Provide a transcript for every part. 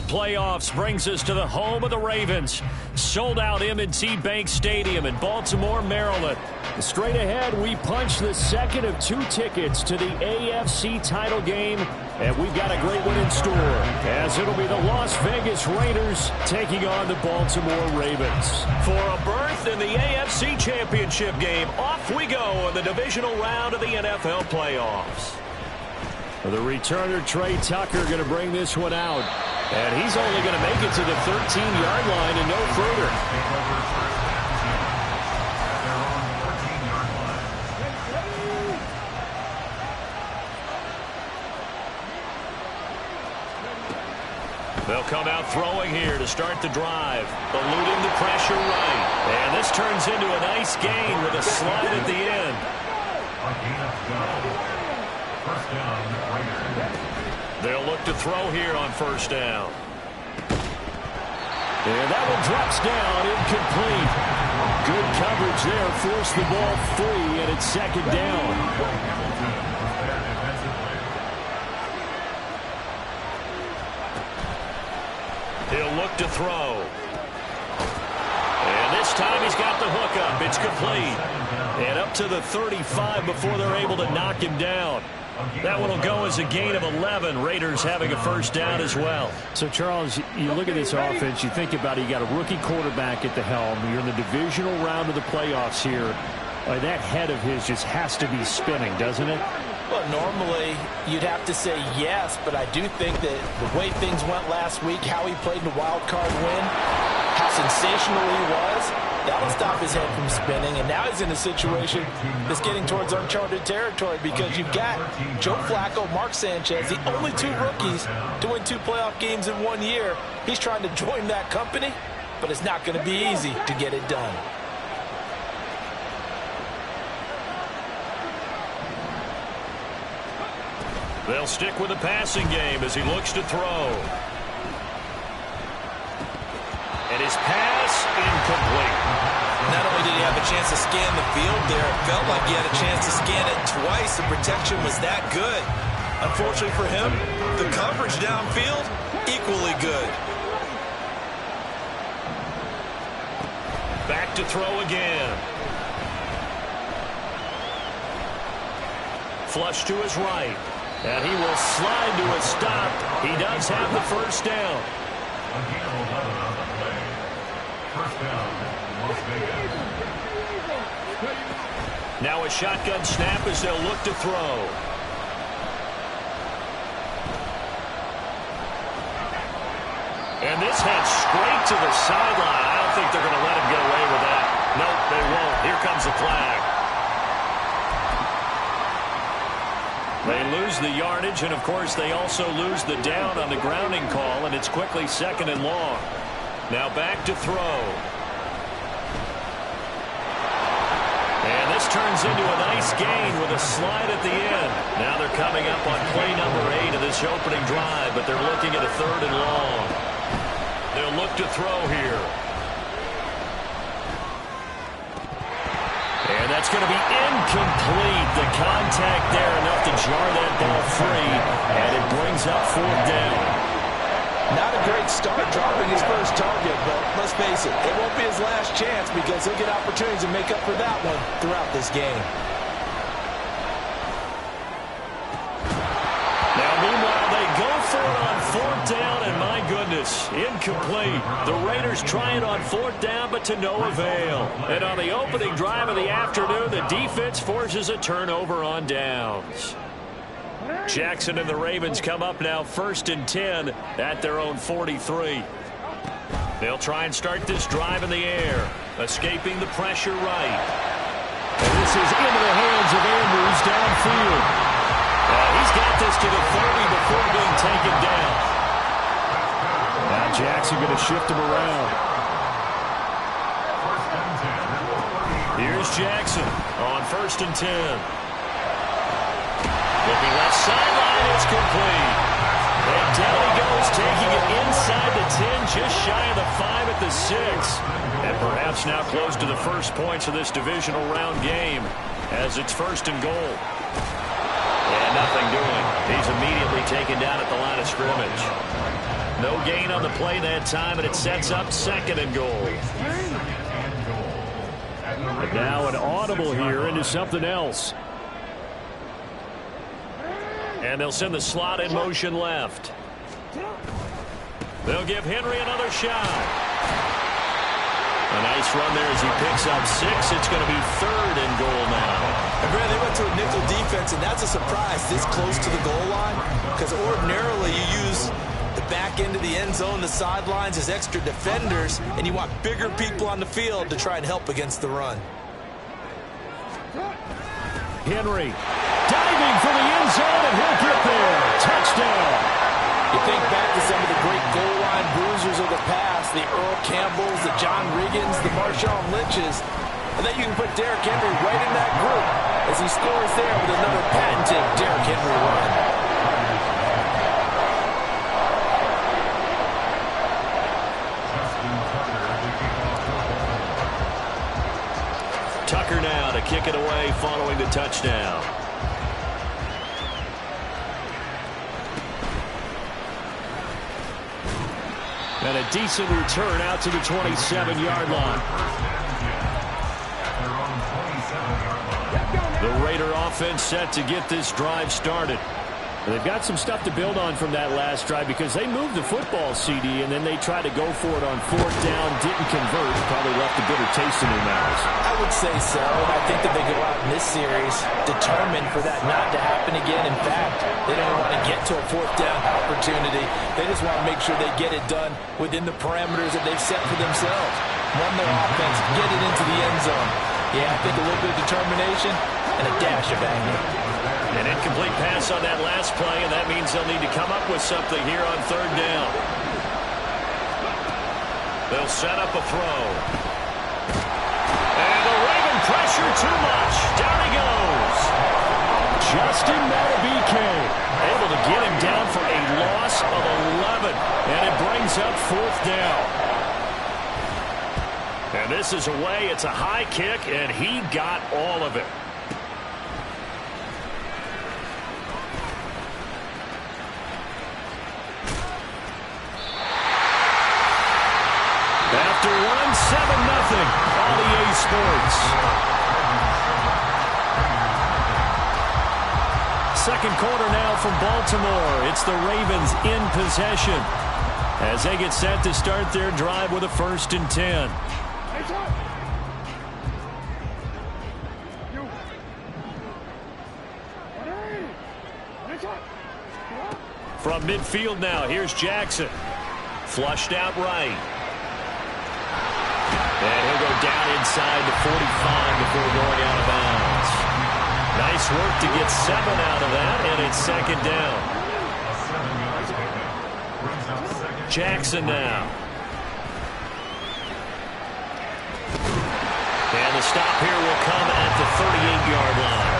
playoffs brings us to the home of the Ravens. Sold out M&T Bank Stadium in Baltimore, Maryland. Straight ahead, we punch the second of 2 tickets to the AFC title game, and we've got a great one in store, as it'll be the Las Vegas Raiders taking on the Baltimore Ravens. For a berth in the AFC Championship game, off we go in the divisional round of the NFL playoffs. The returner, Trey Tucker, going to bring this one out. And he's only going to make it to the 13-yard line and no further. They'll come out throwing here to start the drive. Eluding the pressure right. And this turns into a nice gain with a slide at the end. They'll look to throw here on first down. And that one drops down, incomplete. Good coverage there, forced the ball free, and it's second down. He'll look to throw. And this time he's got the hook up. It's complete. And up to the 35 before they're able to knock him down. That one will go as a gain of 11. Raiders having a first down as well. So, Charles, you look at this offense, you think about it, you got a rookie quarterback at the helm. You're in the divisional round of the playoffs here. That head of his just has to be spinning, doesn't it? Well, normally you'd have to say yes, but I do think that the way things went last week, how he played in the wild card win, how sensational he was, that will stop his head from spinning. And now he's in a situation that's getting towards uncharted territory because you've got Joe Flacco, Mark Sanchez, the only 2 rookies to win 2 playoff games in 1 year. He's trying to join that company, but it's not going to be easy to get it done. They'll stick with the passing game as he looks to throw. And his pass incomplete. Not only did he have a chance to scan the field there, it felt like he had a chance to scan it twice. The protection was that good. Unfortunately for him, the coverage downfield, equally good. Back to throw again. Flush to his right. And he will slide to a stop. He does have the first down. Now a shotgun snap as they'll look to throw. And this head straight to the sideline. I don't think they're going to let him get away with that. Nope, they won't. Here comes the flag. They lose the yardage, and of course they also lose the down on the grounding call, and it's quickly second and long. Now back to throw. And this turns into a nice gain with a slide at the end. Now they're coming up on play number 8 of this opening drive, but they're looking at a third and long. They'll look to throw here. And that's going to be incomplete. The contact there enough to jar that ball free, and it brings up 4th down. Not a great start dropping his first target, but let's face it, it won't be his last chance because he'll get opportunities to make up for that one throughout this game. Now, meanwhile, they go for it on 4th down, and my goodness, incomplete. The Raiders try it on 4th down, but to no avail. And on the opening drive of the afternoon, the defense forces a turnover on downs. Jackson and the Ravens come up now 1st and 10 at their own 43. They'll try and start this drive in the air, escaping the pressure right. And this is into the hands of Andrews downfield. He's got this to the 30 before being taken down. Now Jackson going to shift him around. Here's Jackson on 1st and 10. Looking left sideline, it's complete. And down he goes, taking it inside the 10, just shy of the 5 at the 6. And perhaps now close to the first points of this divisional round game as it's 1st and goal. And nothing doing. He's immediately taken down at the line of scrimmage. No gain on the play that time, and it sets up 2nd and goal. And now an audible here into something else. And they'll send the slot in motion left. They'll give Henry another shot. A nice run there as he picks up 6. It's going to be 3rd and goal now. And Brad, they went to a nickel defense, and that's a surprise this close to the goal line, because ordinarily you use the back end of the end zone, the sidelines as extra defenders, and you want bigger people on the field to try and help against the run. Henry diving for the end zone, and he'll get there. Touchdown. You think back to some of the great goal line bruisers of the past, the Earl Campbells, the John Riggins, the Marshawn Lynches, and then you can put Derrick Henry right in that group as he scores there with another patented Derrick Henry run. Tucker now to kick it away following the touchdown. And a decent return out to the 27-yard line. The Raider offense set to get this drive started. They've got some stuff to build on from that last drive because they moved the football, CD, and then they tried to go for it on 4th down, didn't convert, probably left a bitter taste in their mouths. I would say so, and I think that they go out in this series determined for that not to happen again. In fact, they don't want to get to a 4th down opportunity. They just want to make sure they get it done within the parameters that they've set for themselves. Run their offense, get it into the end zone. Yeah, I think a little bit of determination and a dash of anger. An incomplete pass on that last play, and that means they'll need to come up with something here on 3rd down. They'll set up a throw. And the Raven pressure too much. Down he goes. Justin Matabike able to get him down for a loss of 11. And it brings up 4th down. And this is away. It's a high kick, and he got all of it. After one, 7-0 on EA Sports. 2nd quarter now from Baltimore. It's the Ravens in possession as they get set to start their drive with a 1st and 10. From midfield now, here's Jackson. Flushed out right. And he'll go down inside the 45 before going out of bounds. Nice work to get 7 out of that, and it's 2nd down. Jackson now. And the stop here will come at the 38-yard line.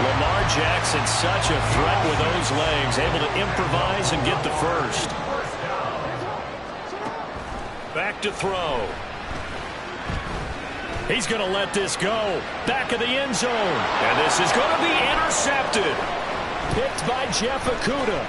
Lamar Jackson, such a threat with those legs, able to improvise and get the first. Back to throw. He's going to let this go. Back of the end zone. And this is going to be intercepted. Picked by Jeff Okudah.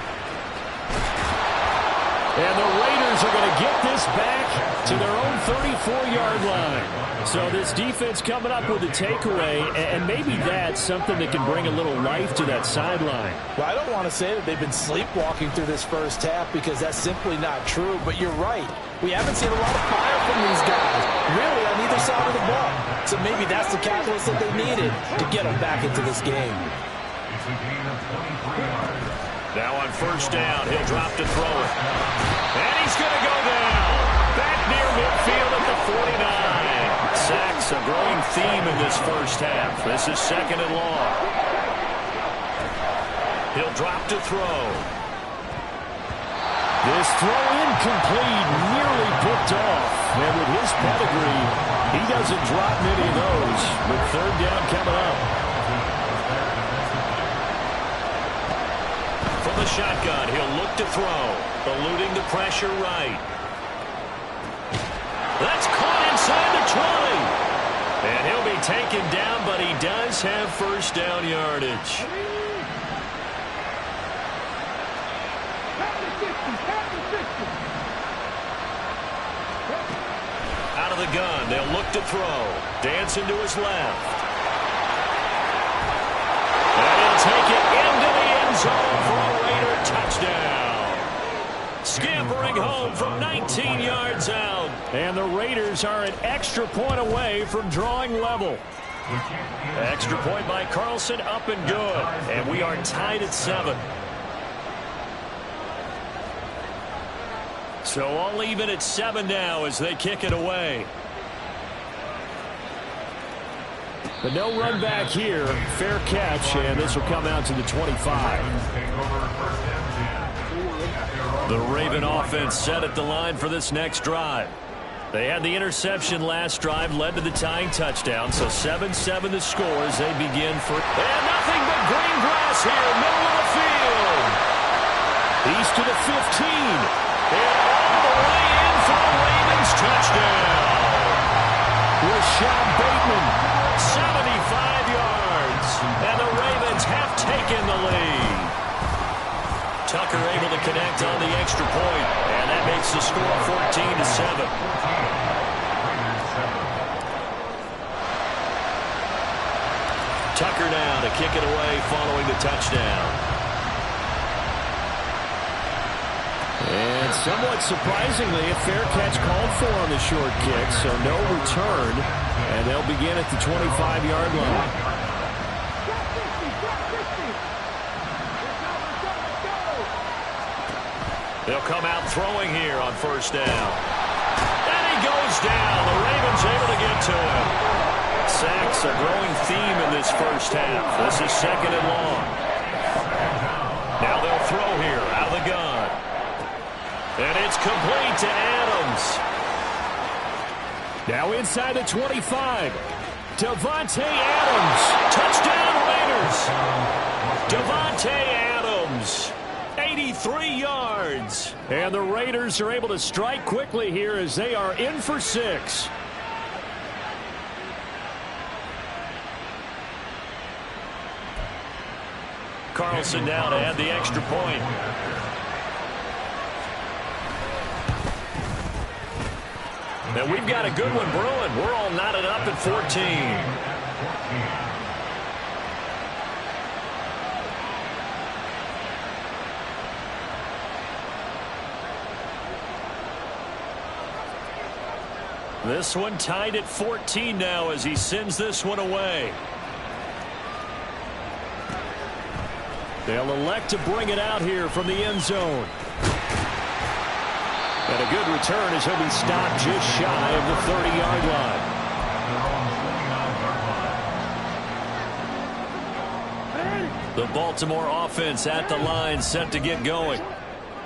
And the Raiders are going to get this back to their own 34-yard line. So this defense coming up with a takeaway, and maybe that's something that can bring a little life to that sideline. Well, I don't want to say that they've been sleepwalking through this first half because that's simply not true, but you're right. We haven't seen a lot of fire from these guys, really, on either side of the ball. So maybe that's the catalyst that they needed to get them back into this game. Now on 1st down, he'll drop to throw it. And he's going to go down. Back near midfield at the 49. Sacks, a growing theme in this first half. This is 2nd and long. He'll drop to throw. This throw incomplete, nearly picked off. And with his pedigree, he doesn't drop many of those. With 3rd down coming up. From the shotgun, he'll look to throw. Eluding the pressure right. That's caught inside the 20. And he'll be taken down, but he does have 1st down yardage. the gun. They'll look to throw. Dancing to his left. And he'll take it into the end zone for a Raider touchdown. Scampering home from 19 yards out. And the Raiders are an extra point away from drawing level. Extra point by Carlson, up and good. And we are tied at 7. So all even at 7 now as they kick it away. But no run back here. Fair catch, and this will come out to the 25. The Raven offense set at the line for this next drive. They had the interception last drive, led to the tying touchdown, so 7-7 the score as they begin for... And nothing but green grass here, middle of the field. He's to the 15. And all the way in for a Ravens touchdown. Rashad Bateman, 75 yards. And the Ravens have taken the lead. Tucker able to connect on the extra point, and that makes the score 14-7. Tucker now to kick it away following the touchdown. And somewhat surprisingly, a fair catch called for on the short kick, so no return, and they'll begin at the 25-yard line. They'll come out throwing here on first down. And he goes down. The Ravens able to get to him. Sacks a growing theme in this first half. This is second and long. Now they'll throw here out of the gun. And it's complete to Adams. Now inside the 25. Devontae Adams. Touchdown Raiders. Devontae Adams. 83 yards. And the Raiders are able to strike quickly here as they are in for 6. Carlson now to add the extra point. And we've got a good one brewing. We're all knotted up at 14. This one tied at 14 now as he sends this one away. They'll elect to bring it out here from the end zone. And a good return as he'll be stopped just shy of the 30-yard line. The Baltimore offense at the line set to get going.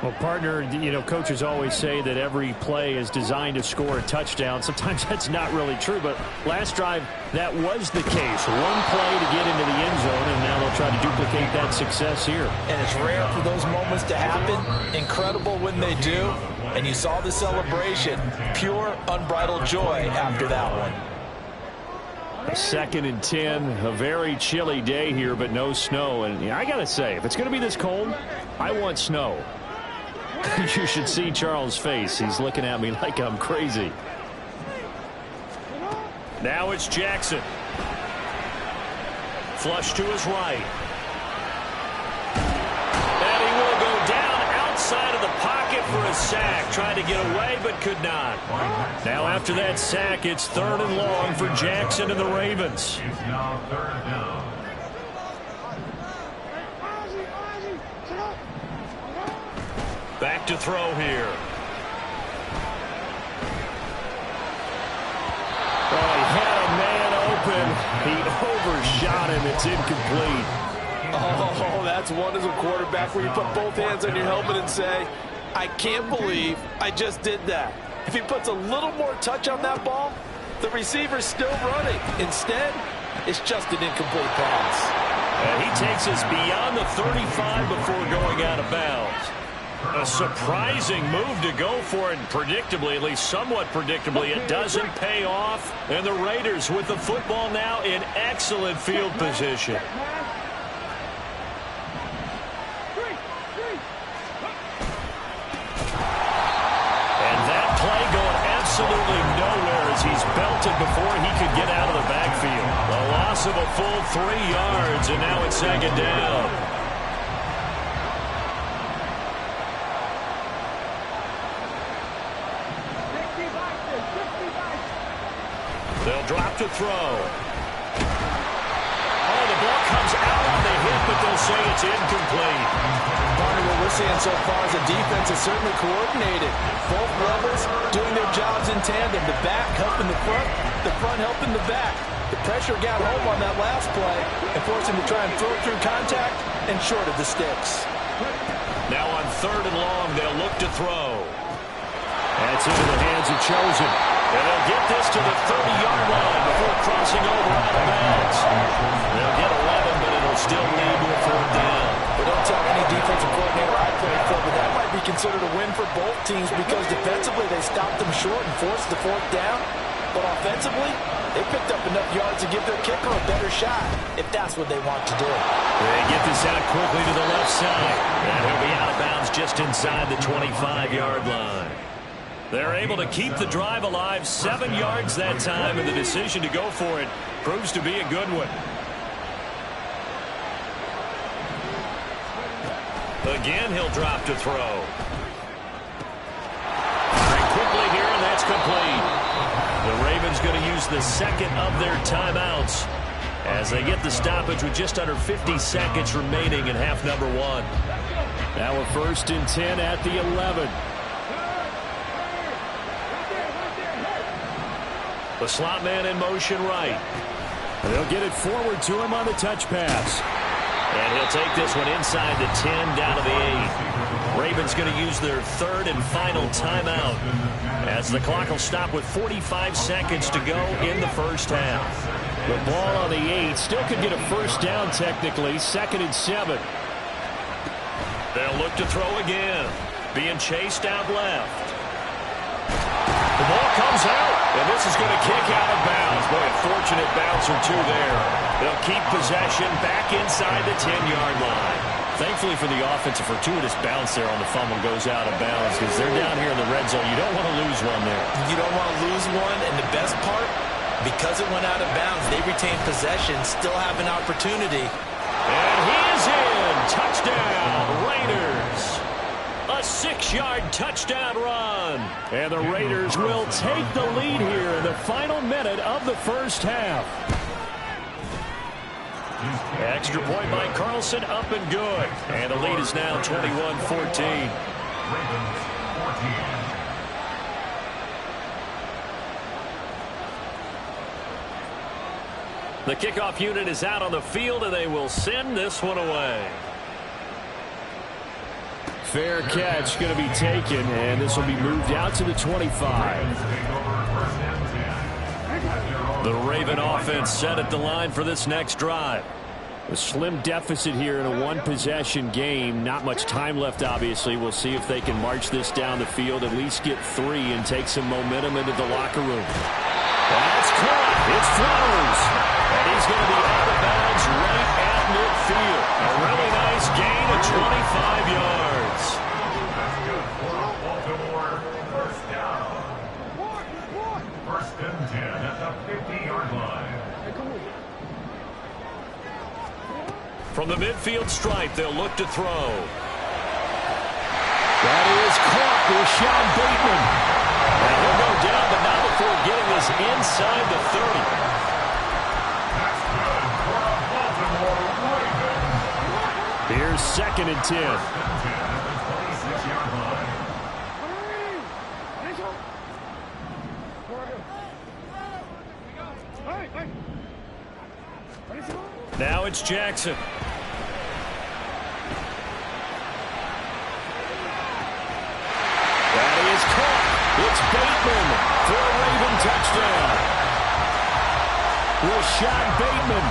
Well, partner, you know, coaches always say that every play is designed to score a touchdown. Sometimes that's not really true, but last drive, that was the case. One play to get into the end zone, and now they'll try to duplicate that success here. And it's rare for those moments to happen. Incredible when they do. And you saw the celebration. Pure, unbridled joy after that one. A 2nd and 10, a very chilly day here, but no snow. And I got to say, if it's going to be this cold, I want snow. You should see Charles' face. He's looking at me like I'm crazy. Now it's Jackson. Flush to his right. And he will go down outside of the pocket for a sack. Tried to get away, but could not. Now after that sack, it's 3rd and long for Jackson and the Ravens. Back to throw here. Oh, he had a man open. He overshot him. It's incomplete. Oh, that's one as a quarterback where you put both hands on your helmet and say, I can't believe I just did that. If he puts a little more touch on that ball, the receiver's still running. Instead, it's just an incomplete pass. And he takes us beyond the 35 before going out of bounds. A surprising move to go for it, and predictably, at least somewhat predictably, it doesn't pay off. And the Raiders with the football now in excellent field position. And that play going absolutely nowhere as he's belted before he could get out of the backfield. A loss of a full 3 yards, and now it's second down. They'll drop to throw. Oh, the ball comes out on the hit, but they'll say it's incomplete. Part of what we're seeing so far is the defense is certainly coordinated. Both levels doing their jobs in tandem. The back helping the front helping the back. The pressure got home on that last play and forced him to try and throw through contact and short of the sticks. Now on 3rd and long, they'll look to throw. That's into the hands of Chosen. And they'll get this to the 30-yard line before crossing over out of bounds. They'll get 11, but it'll still lead to a 4th down. But don't tell any defensive coordinator I played for, but that might be considered a win for both teams because defensively they stopped them short and forced the 4th down. But offensively, they picked up enough yards to give their kicker a better shot, if that's what they want to do. They get this out quickly to the left side. And he'll be out of bounds just inside the 25-yard line. They're able to keep the drive alive, 7 yards that time, and the decision to go for it proves to be a good one. Again, he'll drop to throw. Very quickly here, and that's complete. The Ravens going to use the second of their timeouts as they get the stoppage with just under 50 seconds remaining in half number 1. Now a 1st and 10 at the 11. The slot man in motion right. They'll get it forward to him on the touch pass. And he'll take this one inside the 10 down to the 8. Ravens going to use their 3rd and final timeout as the clock will stop with 45 seconds to go in the first half. The ball on the 8 still could get a 1st down technically. 2nd and 7. They'll look to throw again. Being chased out left. The ball comes out, and this is going to kick out of bounds. Boy, a fortunate bounce or two there. They'll keep possession back inside the 10-yard line. Thankfully for the offense, a fortuitous bounce there on the fumble goes out of bounds because they're down here in the red zone. You don't want to lose one there. You don't want to lose one, and the best part, because it went out of bounds, they retain possession, still have an opportunity. And he is in. Touchdown, Raiders. A 6-yard touchdown run. And the Raiders will take the lead here in the final minute of the first half. Extra point by Carlson, up and good. And the lead is now 21-14. The kickoff unit is out on the field, and they will send this one away. Fair catch going to be taken, and this will be moved out to the 25. The Raven offense set at the line for this next drive. A slim deficit here in a one-possession game. Not much time left, obviously. We'll see if they can march this down the field, at least get 3, and take some momentum into the locker room. That's caught. It's Flowers. And he's going to be out of bounds right at midfield. A really nice gain of 25 yards. First down. 1st and 10 at the 50-yard line. From the midfield stripe, they'll look to throw. That is caught with Sean Bateman. And he'll go down, but not before getting this inside the 30. Here's 2nd and 10. Now it's Jackson. That is caught. It's Bateman for a Raven touchdown. Rashad Bateman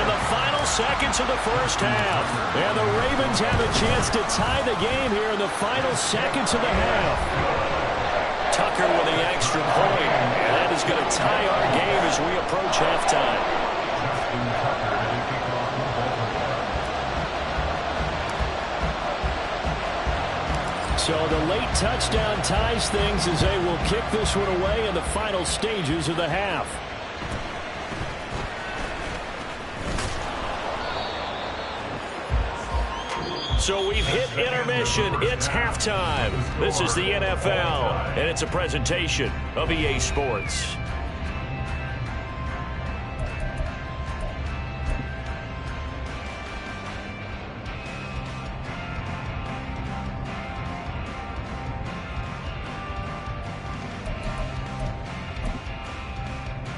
in the final seconds of the first half. And the Ravens have a chance to tie the game here in the final seconds of the half. Tucker with the extra point. And that is going to tie our game as we approach halftime. So the late touchdown ties things as they will kick this one away in the final stages of the half. So we've hit intermission. It's halftime. This is the NFL, and it's a presentation of EA Sports.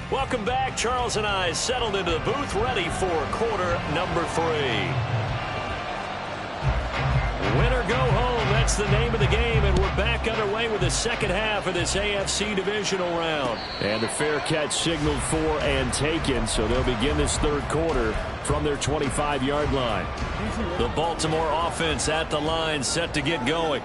Welcome back. Charles and I settled into the booth, ready for quarter number 3. Win or go home, that's the name of the game, and we're back underway with the second half of this AFC divisional round. And the fair catch signaled for and taken, so they'll begin this third quarter from their 25-yard line. The Baltimore offense at the line, set to get going.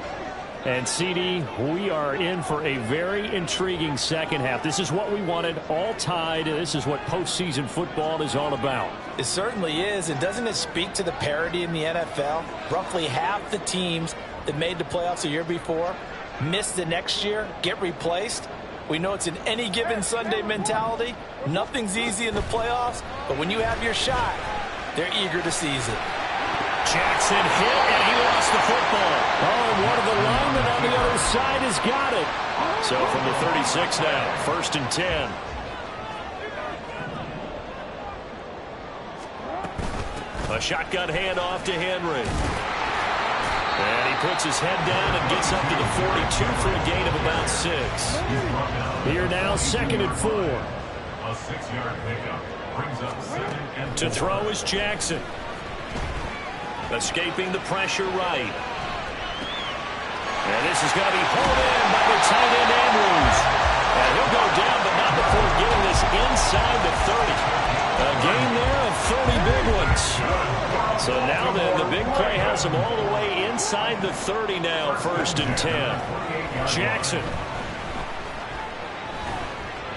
And, CD, we are in for a very intriguing second half. This is what we wanted, all tied. This is what postseason football is all about. It certainly is. And doesn't it speak to the parity in the NFL? Roughly half the teams that made the playoffs a year before miss the next year, get replaced. We know it's an any given Sunday mentality. Nothing's easy in the playoffs, but when you have your shot, they're eager to seize it. Jackson hit, and he lost the football. Oh, and one of the linemen on the other side has got it. So from the 36 now, 1st and 10. A shotgun handoff to Henry. And he puts his head down and gets up to the 42 for a gain of about 6. Here now, 2nd and 4. A 6-yard pickup brings up 7 and 4. To throw is Jackson. Escaping the pressure right. And this is going to be pulled in by the tight end Andrews. And he'll go down, but not before getting this inside the 30. A gain there of 30 big ones. So now then, the big play has him all the way inside the 30 now, 1st and 10. Jackson.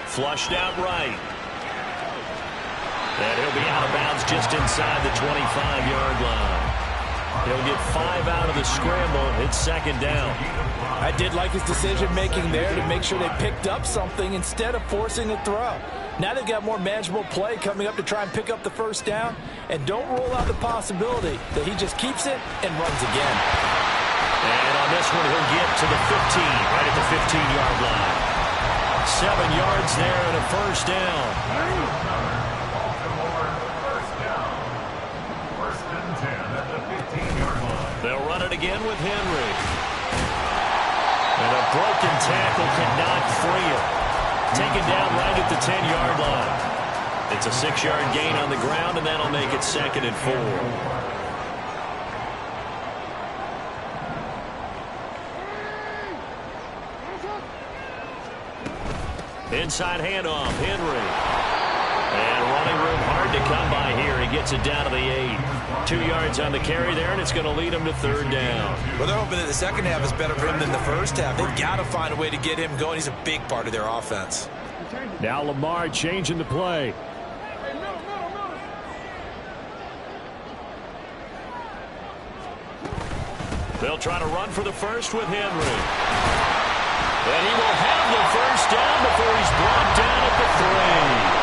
Flushed out right. And he'll be out of bounds just inside the 25-yard line. He'll get 5 out of the scramble. It's 2nd down. I did like his decision-making there to make sure they picked up something instead of forcing a throw. Now they've got more manageable play coming up to try and pick up the 1st down. And don't rule out the possibility that he just keeps it and runs again. And on this one, he'll get to the 15, right at the 15-yard line. 7 yards there and a 1st down. They'll run it again with Henry. And a broken tackle cannot free him. Taken down right at the 10-yard line. It's a 6-yard gain on the ground, and that'll make it 2nd and 4. Inside handoff, Henry. And running room hard to come by here. He gets it down to the 8. 2 yards on the carry there, and it's going to lead him to 3rd down. Well, they're hoping that the second half is better for him than the first half. They've got to find a way to get him going. He's a big part of their offense. Now Lamar changing the play. They'll try to run for the 1st with Henry. And he will have the 1st down before he's brought down at the 3.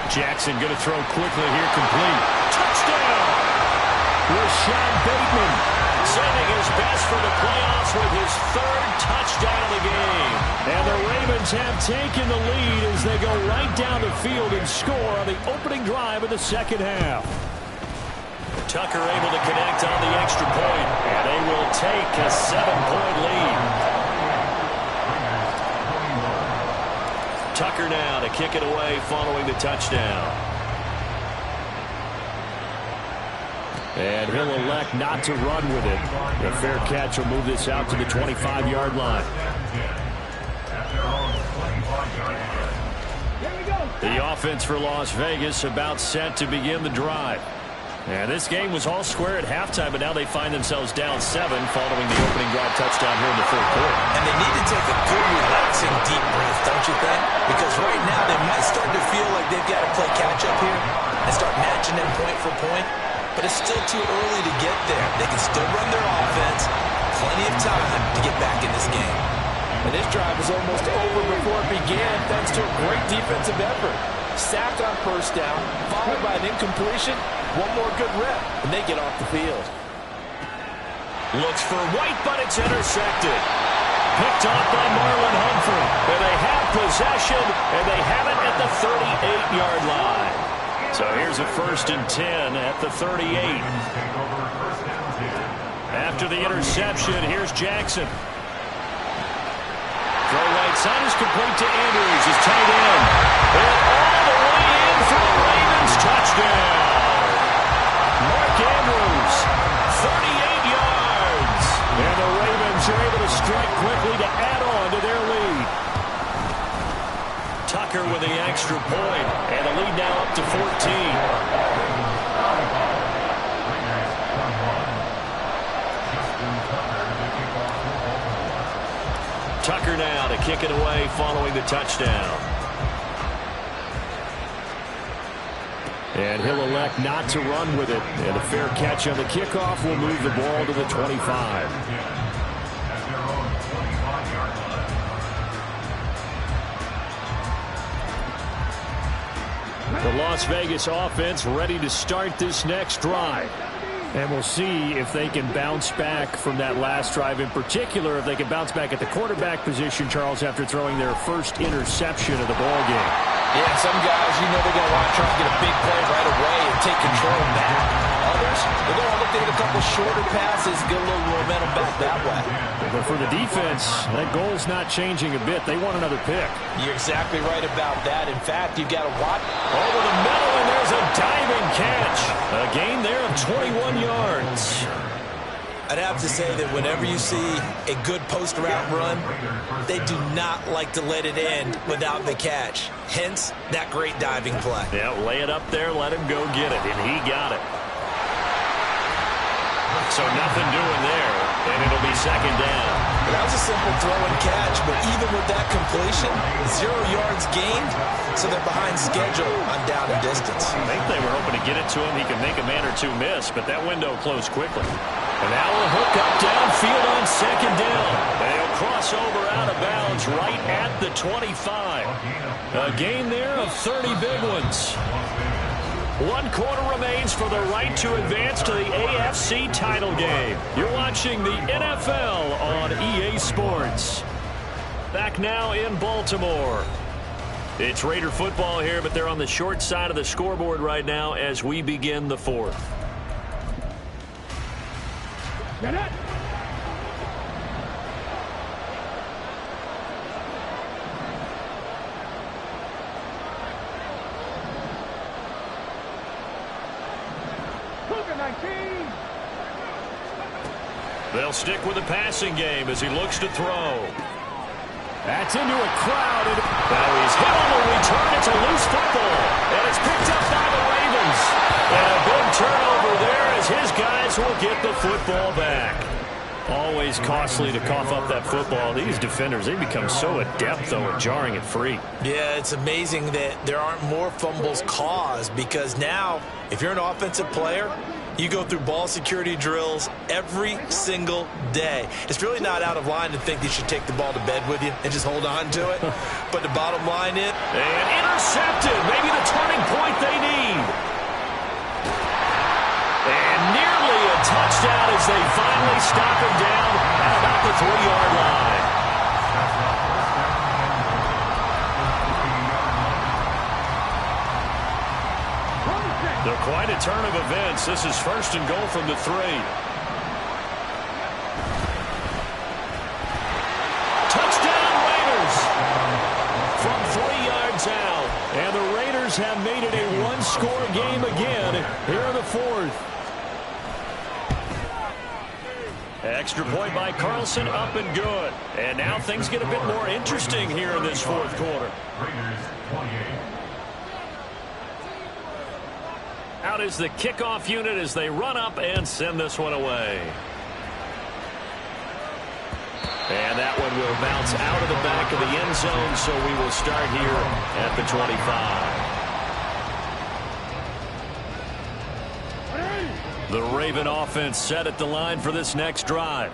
Jackson going to throw quickly here, complete. Touchdown! Rashad Bateman sending his best for the playoffs with his 3rd touchdown of the game. And the Ravens have taken the lead as they go right down the field and score on the opening drive of the second half. Tucker able to connect on the extra point, and they will take a 7-point lead. Tucker now to kick it away following the touchdown. And he'll elect not to run with it. The fair catch will move this out to the 25-yard line. The offense for Las Vegas about set to begin the drive. And this game was all square at halftime, but now they find themselves down 7 following the opening drive touchdown here in the 4th quarter. And they need to take a good, relaxing, deep breath, don't you think? Because right now they might start to feel like they've got to play catch-up here. and start matching them point for point. But it's still too early to get there. They can still run their offense. Plenty of time to get back in this game. And this drive was almost over before it began thanks to a great defensive effort. Sack on first down, followed by an incompletion. One more good rep, and they get off the field. Looks for White, but it's intercepted. Picked off by Marlon Humphrey. And they have possession, and they have it at the 38-yard line. So here's a 1st and 10 at the 38. After the interception, here's Jackson. Throw right side is complete to Andrews, his tight end. And all the way in for the Ravens touchdown. Mark Andrews, 38 yards. And the Ravens are able to strike quickly to add on to their lead. Tucker with the extra point, and the lead now up to 14. Tucker now to kick it away following the touchdown. And he'll elect not to run with it. And a fair catch on the kickoff will move the ball to the 25. The Las Vegas offense ready to start this next drive. And we'll see if they can bounce back from that last drive. In particular, if they can bounce back at the quarterback position, Charles, after throwing their first interception of the ball game. Yeah, some guys, you know they're going to want to try to get a big play right away and take control back. Others, they're going to look to get a couple shorter passes, get a little momentum back that way. But for the defense, that goal's not changing a bit. They want another pick. You're exactly right about that. In fact, you've got to watch. Over the middle, and there's a diving catch. A gain there of 21 yards. I'd have to say that whenever you see a good post-route run, they do not like to let it end without the catch. Hence, that great diving play. Yeah, lay it up there, let him go get it, and he got it. So nothing doing there, and it'll be 2nd down. That was a simple throw and catch, but even with that completion, 0 yards gained, so they're behind schedule on down and distance. I think they were hoping to get it to him. He could make a man or two miss, but that window closed quickly. And now a hook up downfield on 2nd down. And he'll cross over out of bounds right at the 25. A gain there of 30 big ones. 1 quarter remains for the right to advance to the AFC title game. You're watching the NFL on EA Sports. Back now in Baltimore. It's Raider football here, but they're on the short side of the scoreboard right now as we begin the 4th. Get it! They'll stick with the passing game as he looks to throw. That's into a crowd. Now he's hit on the return. It's a loose football. And it's picked up by the Ravens. And a big turnover there as his guys will get the football back. Always costly to cough up that football. These defenders, they become so adept, though, at jarring it free. Yeah, it's amazing that there aren't more fumbles caused because now, if you're an offensive player, you go through ball security drills every single day. It's really not out of line to think you should take the ball to bed with you and just hold on to it. But the bottom line is... And intercepted. Maybe the turning point they need. And nearly a touchdown as they finally stop him down at about the 3-yard line. Quite a turn of events. This is 1st and goal from the 3. Touchdown Raiders from 3 yards out. And the Raiders have made it a one-score game again here in the 4th. Extra point by Carlson, up and good. And now things get a bit more interesting here in this 4th quarter. Raiders 28. Out is the kickoff unit as they run up and send this one away. And that one will bounce out of the back of the end zone, so we will start here at the 25. The Raven offense set at the line for this next drive.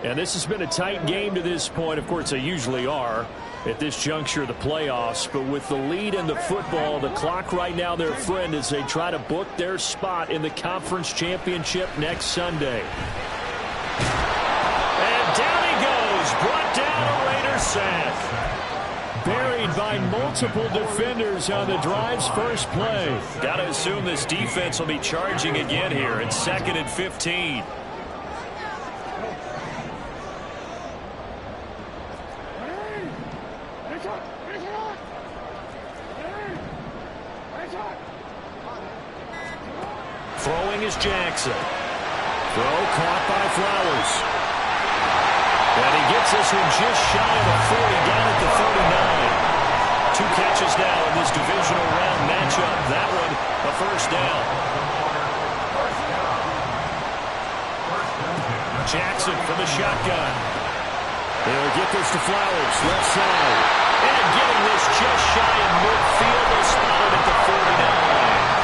And this has been a tight game to this point. Of course, they usually are at this juncture of the playoffs. But with the lead in the football, the clock right now their friend as they try to book their spot in the conference championship next Sunday. And down he goes. Brought down, a Raider sack. Buried by multiple defenders on the drive's first play. Got to assume this defense will be charging again here. It's 2nd and 15. Throwing is Jackson. Throw caught by Flowers. And he gets this one just shy of the 40, down at the 39. 2 catches now in this divisional round matchup. That one, a first down. Jackson from the shotgun. They'll get this to Flowers, left side. And getting this just shy of midfield. They spotted at the 49.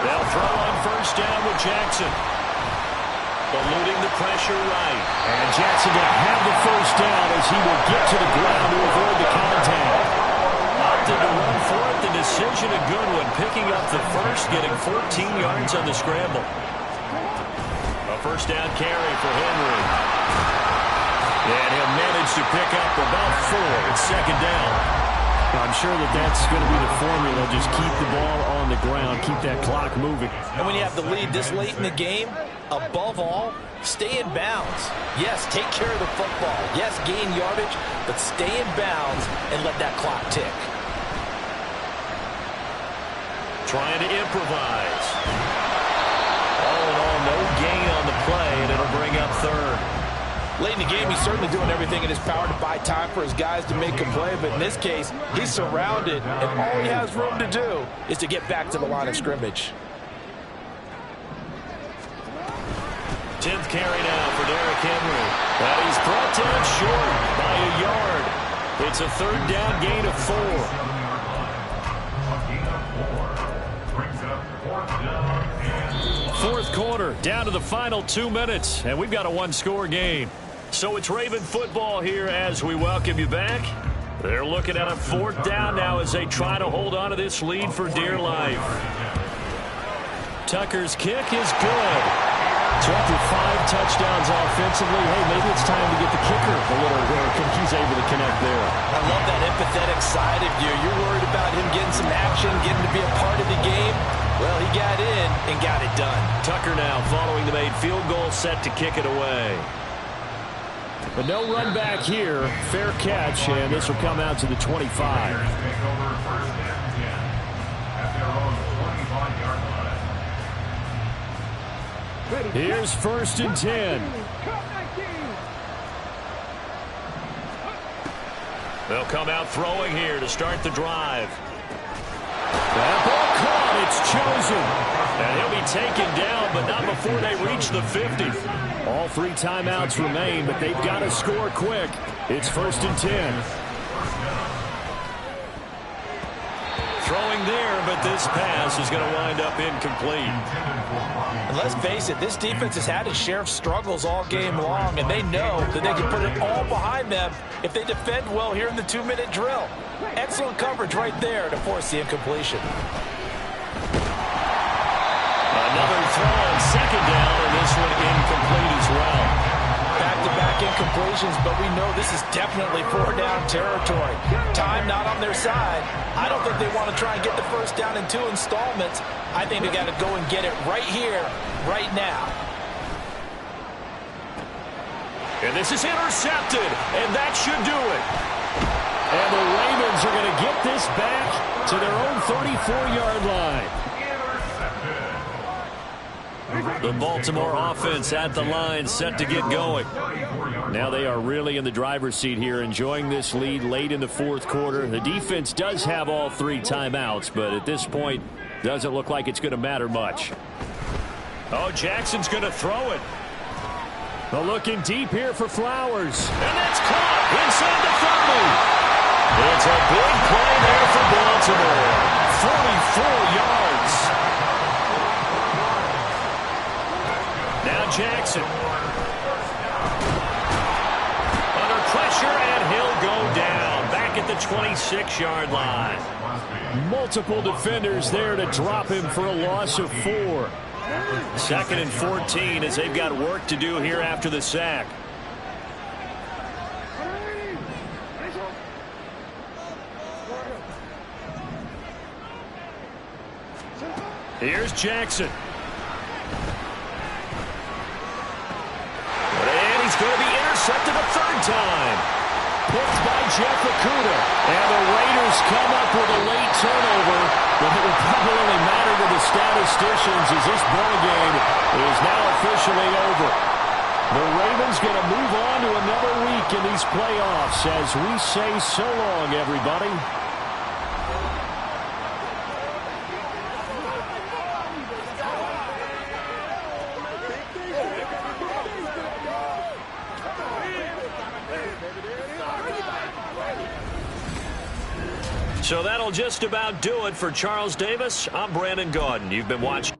They'll throw on first down with Jackson. Eluding the pressure right. And Jackson going to have the first down as he will get to the ground to avoid the contact. Opted to run for it. The decision a good one. Picking up the first, getting 14 yards on the scramble. A first down carry for Henry. And he'll manage to pick up about 4. It's 2nd down. I'm sure that's going to be the formula. Just keep the ball on the ground. Keep that clock moving. And when you have the lead this late in the game, above all, stay in bounds. Yes, take care of the football. Yes, gain yardage, but stay in bounds and let that clock tick. Trying to improvise. All in all, no gain on the play, and it'll bring up 3rd. Late in the game, he's certainly doing everything in his power to buy time for his guys to make a play, but in this case, he's surrounded, and all he has room to do is to get back to the line of scrimmage. 10th carry now for Derrick Henry. But he's brought down short by a yard. It's a 3rd down gain of 4. Fourth quarter, down to the final 2 minutes, and we've got a 1-score game. So it's Raven football here as we welcome you back. They're looking at a 4th down now as they try to hold on to this lead for dear life. Tucker's kick is good. So after 5 touchdowns offensively, hey, maybe it's time to get the kicker a little where he's able to connect there. I love that empathetic side of you. You're worried about him getting some action, getting to be a part of the game. Well, he got in and got it done. Tucker now following the made field goal, set to kick it away. But no run back here. Fair catch, and this will come out to the 25. Here's 1st and 10. They'll come out throwing here to start the drive. That ball caught. It's chosen. And he'll be taken down, but not before they reach the 50. All 3 timeouts remain, but they've got to score quick. It's 1st and 10. Throwing there, but this pass is going to wind up incomplete. And let's face it, this defense has had its share of struggles all game long, and they know that they can put it all behind them if they defend well here in the 2-minute drill. Excellent coverage right there to force the incompletion. Another throw on 2nd down, and this one incomplete as well. Back-to-back incompletions, but we know this is definitely 4-down territory. Time not on their side. I don't think they want to try and get the first down in 2 installments. I think they got to go and get it right here, right now. And this is intercepted, and that should do it. And the Ravens are going to get this back to their own 34-yard line. The Baltimore offense at the line, set to get going. Now they are really in the driver's seat here, enjoying this lead late in the 4th quarter. The defense does have all 3 timeouts, but at this point, doesn't look like it's going to matter much. Oh, Jackson's going to throw it. But looking deep here for Flowers. And that's caught inside the 30. It's a big play there for Baltimore. 44 yards. Now Jackson. Under pressure, and he'll go down. Back at the 26-yard line. Multiple defenders there to drop him for a loss of 4. 2nd and 14 as they've got work to do here after the sack. Here's Jackson. And he's going to be intercepted a 3rd time. Picked by Jeff Okudah. And the Raiders come up with a late turnover. But it will probably only matter to the statisticians as this ball game is now officially over. The Ravens going to move on to another week in these playoffs as we say so long, everybody. So that'll just about do it for Charles Davis. I'm Brandon Gaudin. You've been watching.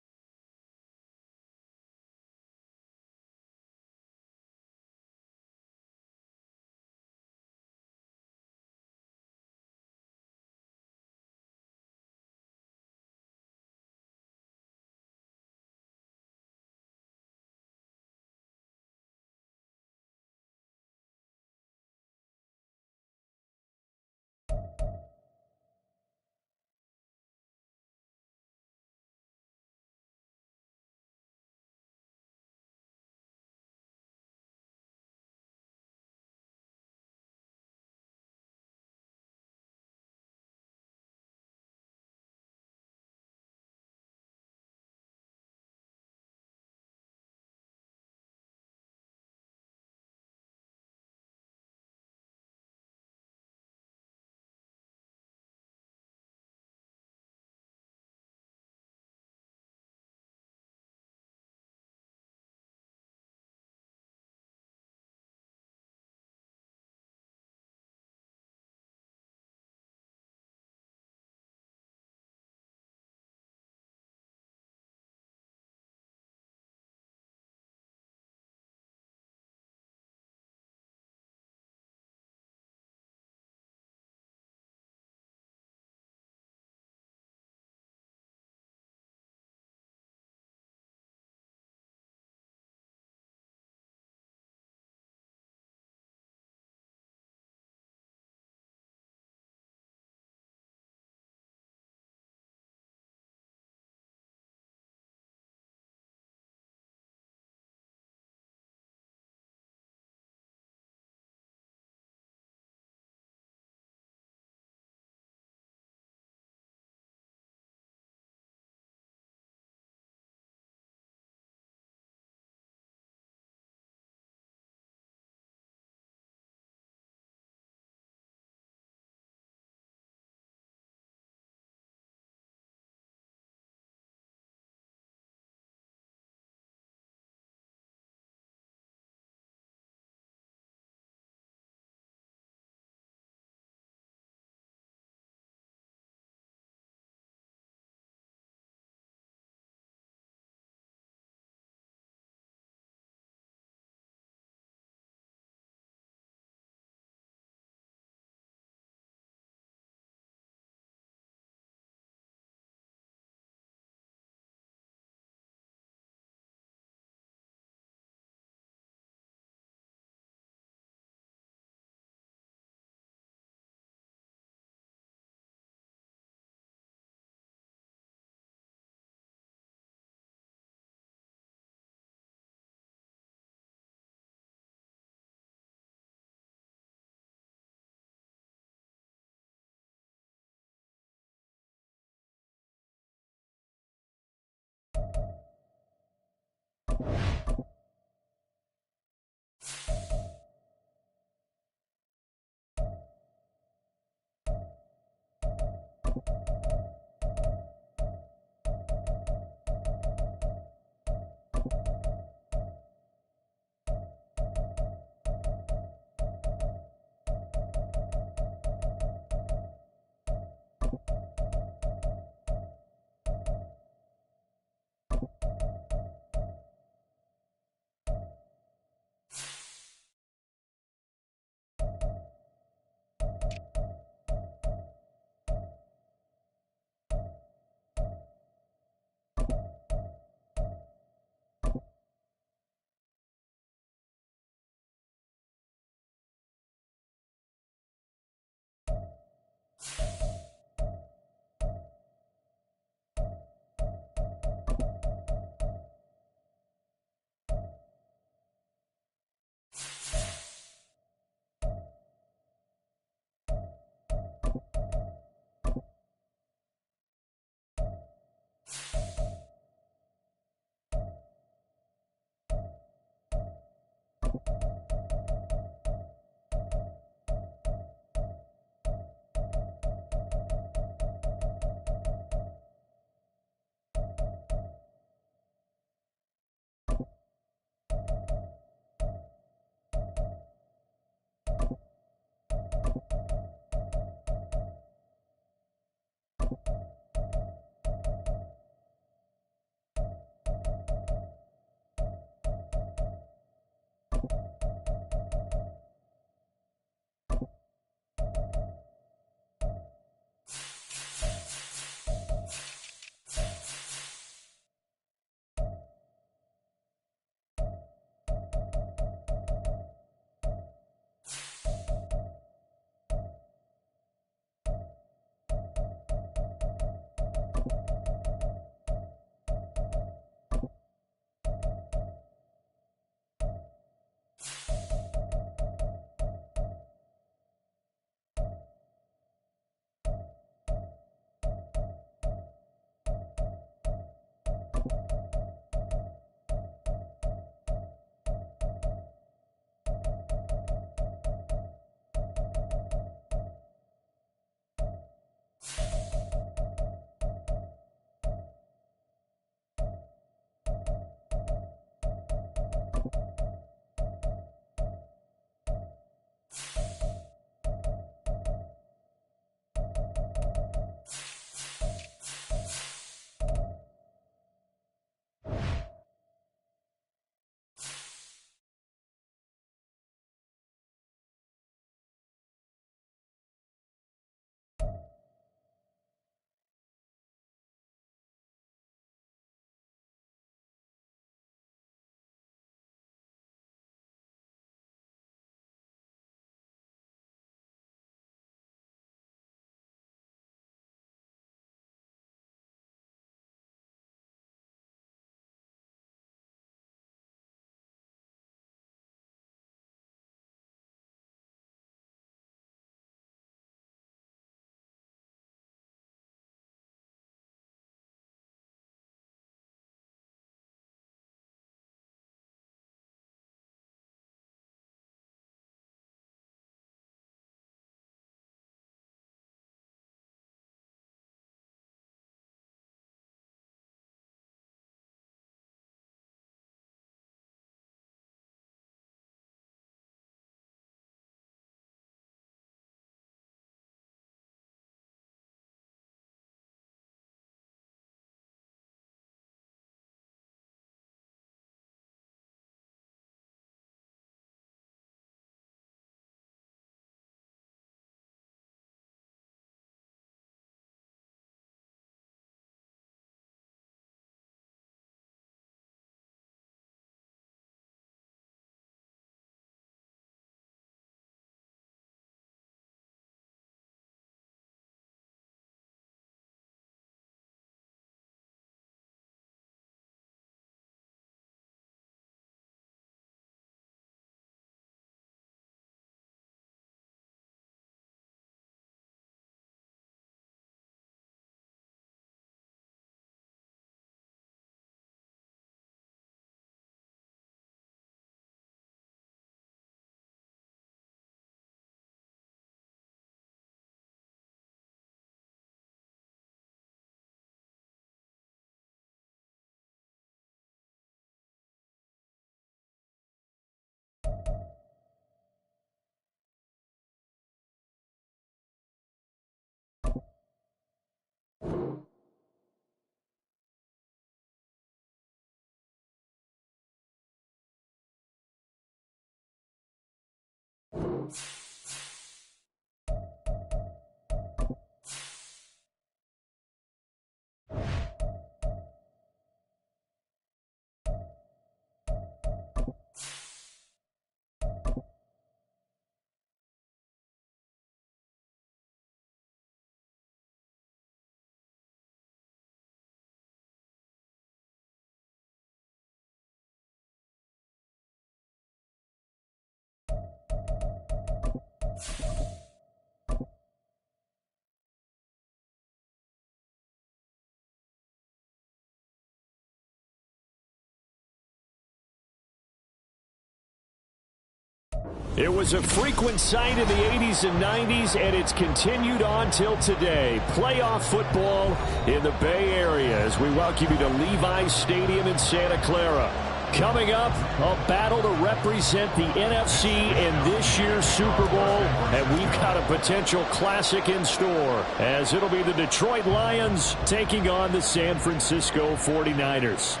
It was a frequent sight in the 80s and 90s, and it's continued on till today. Playoff football in the Bay Area as we welcome you to Levi's Stadium in Santa Clara. Coming up, a battle to represent the NFC in this year's Super Bowl, and we've got a potential classic in store as it'll be the Detroit Lions taking on the San Francisco 49ers.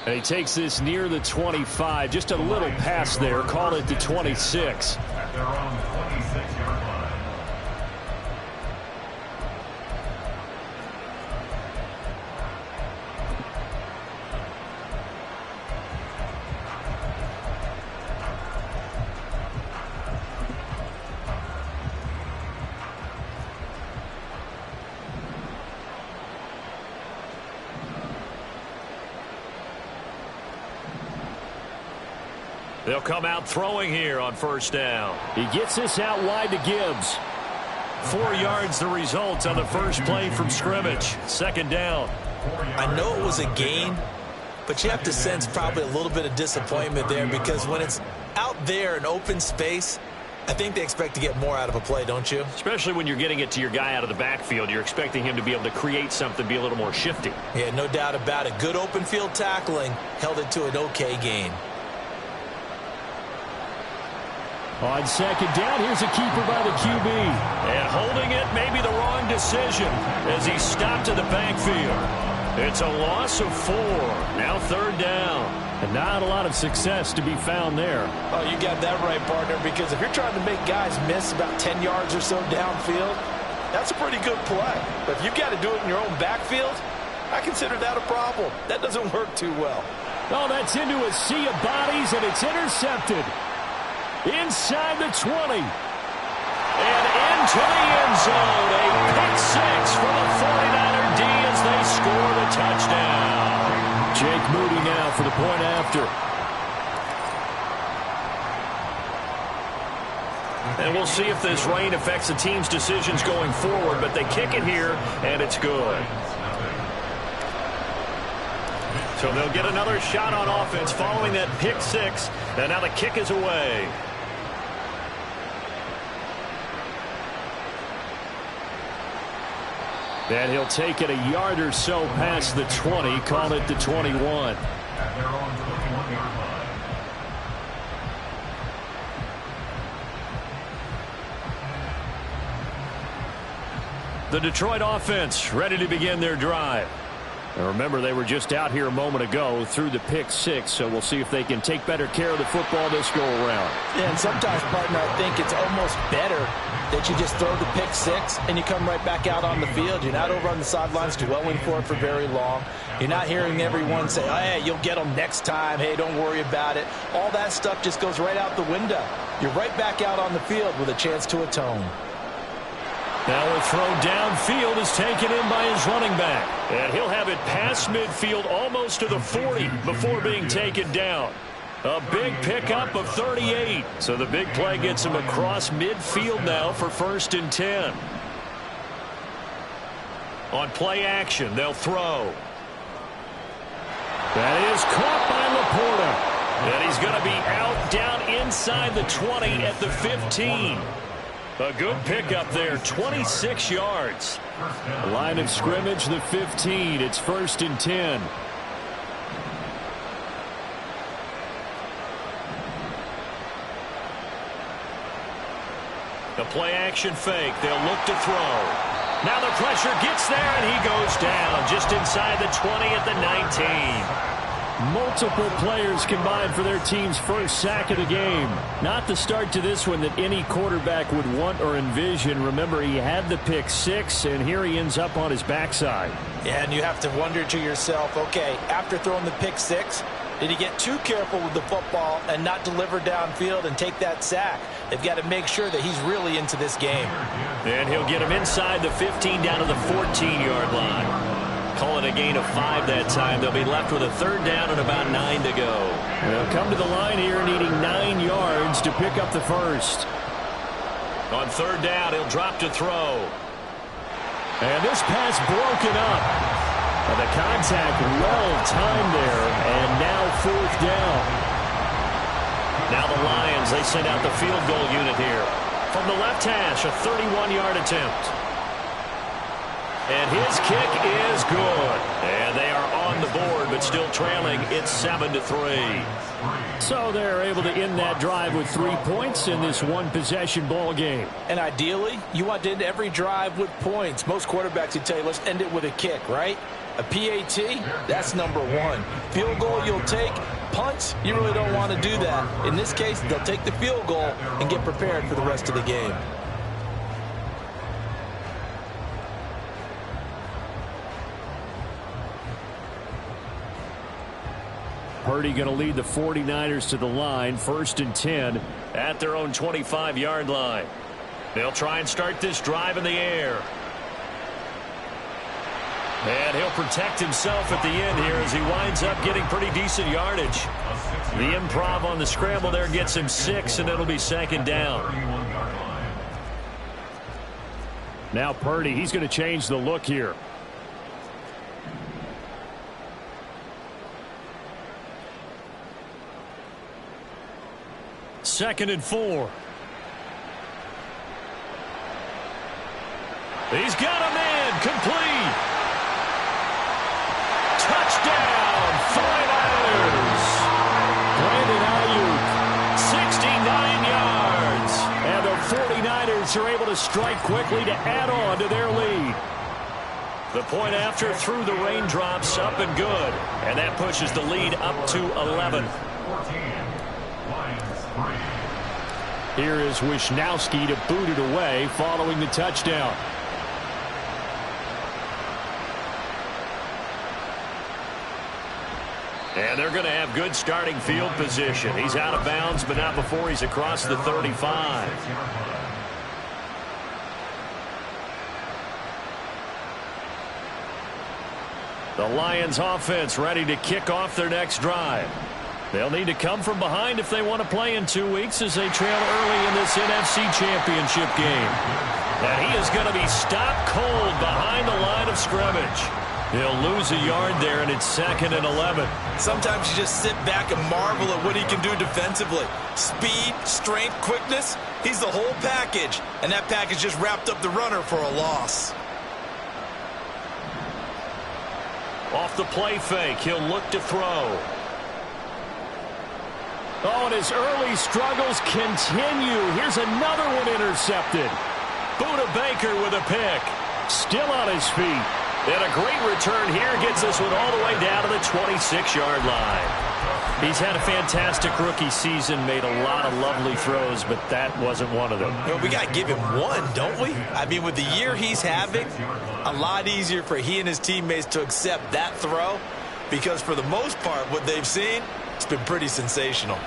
And he takes this near the 25, just a little pass there, call it the 26. At their own 26-yard line. They'll come out throwing here on first down. He gets this out wide to Gibbs. 4 yards the result on the first play from scrimmage. Second down. I know it was a gain, but you have to sense probably a little bit of disappointment there because when it's out there in open space, I think they expect to get more out of a play, don't you? Especially when you're getting it to your guy out of the backfield. You're expecting him to be able to create something, be a little more shifty. Yeah, no doubt about it. Good open field tackling held it to an okay gain. On second down, here's a keeper by the QB. And holding it may be the wrong decision as he stopped to the backfield. It's a loss of 4. Now third down. And not a lot of success to be found there. Oh, you got that right, partner, because if you're trying to make guys miss about 10 yards or so downfield, that's a pretty good play. But if you've got to do it in your own backfield, I consider that a problem. That doesn't work too well. Oh, that's into a sea of bodies, and it's intercepted. Inside the 20. And into the end zone. A pick-6 for the 49er D as they score the touchdown. Jake Moody now for the point after. And we'll see if this rain affects the team's decisions going forward, but they kick it here, and it's good. So they'll get another shot on offense following that pick-6, and now the kick is away. And he'll take it a yard or so past the 20, call it the 21. At their own 21-yard line. The Detroit offense ready to begin their drive. And remember, they were just out here a moment ago through the pick-6, so we'll see if they can take better care of the football this go-around. Yeah, and sometimes, partner, I think it's almost better that you just throw the pick-6 and you come right back out on the field. You're not over on the sidelines dwelling for it for very long. You're not hearing everyone say, oh, hey, you'll get them next time. Hey, don't worry about it. All that stuff just goes right out the window. You're right back out on the field with a chance to atone. Now a throw downfield is taken in by his running back. And he'll have it past midfield almost to the 40 before being taken down. A big pickup of 38. So the big play gets him across midfield now for 1st and 10. On play action, they'll throw. That is caught by Laporta. And he's going to be out down inside the 20 at the 15. A good pickup there, 26 yards. Line of scrimmage, the 15. It's 1st and 10. The play action fake. They'll look to throw. Now the pressure gets there, and he goes down just inside the 20 at the 19. Multiple players combined for their team's first sack of the game. Not the start to this one that any quarterback would want or envision. Remember, he had the pick-6, and here he ends up on his backside. Yeah, and you have to wonder to yourself, okay, after throwing the pick-6, did he get too careful with the football and not deliver downfield and take that sack? They've got to make sure that he's really into this game. And he'll get him inside the 15 down to the 14-yard line. Call it a gain of 5 that time. They'll be left with a 3rd down and about 9 to go. They'll come to the line here needing 9 yards to pick up the first. On 3rd down, he'll drop to throw. And this pass broken up. And the contact well timed there, and now fourth down. Now the Lions, they send out the field goal unit here. From the left hash, a 31-yard attempt. And his kick is good. And they are on the board, but still trailing. It's 7-3. So they're able to end that drive with 3 points in this one-possession ball game. And ideally, you want to end every drive with points. Most quarterbacks would tell you, let's end it with a kick, right? A PAT, that's number one. Field goal you'll take. Punts, you really don't want to do that. In this case, they'll take the field goal and get prepared for the rest of the game. Purdy going to lead the 49ers to the line, 1st and 10 at their own 25-yard line. They'll try and start this drive in the air. And he'll protect himself at the end here as he winds up getting pretty decent yardage. The improv on the scramble there gets him 6, and it'll be 2nd down. Now Purdy, he's going to change the look here. Second and 4. He's got a man complete. Touchdown, 49ers. Brandon Ayuk, 69 yards. and the 49ers are able to strike quickly to add on to their lead. The point after through the raindrops, up and good. And that pushes the lead up to 11. Here is Wisnowski to boot it away following the touchdown. And they're going to have good starting field position. He's out of bounds, but not before he's across the 35. The Lions offense ready to kick off their next drive. They'll need to come from behind if they want to play in 2 weeks as they trail early in this NFC Championship game. And he is going to be stopped cold behind the line of scrimmage. He'll lose a yard there, and it's 2nd and 11. Sometimes you just sit back and marvel at what he can do defensively. Speed, strength, quickness, he's the whole package. And that package just wrapped up the runner for a loss. Off the play fake, he'll look to throw. Oh, and his early struggles continue. Here's another one intercepted. Buda Baker with a pick. Still on his feet. And a great return here gets this one all the way down to the 26-yard line. He's had a fantastic rookie season, made a lot of lovely throws, but that wasn't one of them. Well, we got to give him one, don't we? I mean, with the year he's having, a lot easier for he and his teammates to accept that throw because for the most part, what they've seen, it's been pretty sensational.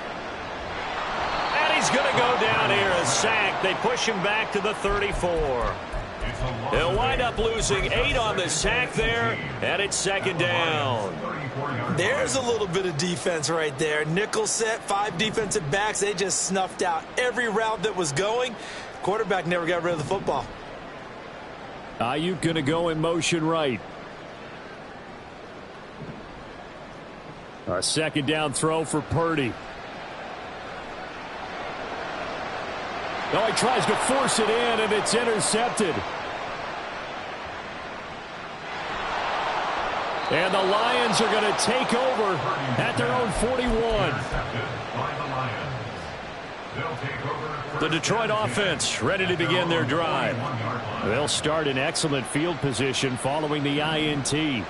And he's going to go down here, a sack. They push him back to the 34. He'll wind up losing 8 on the sack there, and it's 2nd down. There's a little bit of defense right there. Nickel set, 5 defensive backs. They just snuffed out every route that was going. Quarterback never got rid of the football. Ayuk going to go in motion right. A 2nd down throw for Purdy. Oh, he tries to force it in, and it's intercepted. And the Lions are going to take over at their own 41. The Detroit offense ready to begin their drive. They'll start in excellent field position following the INT.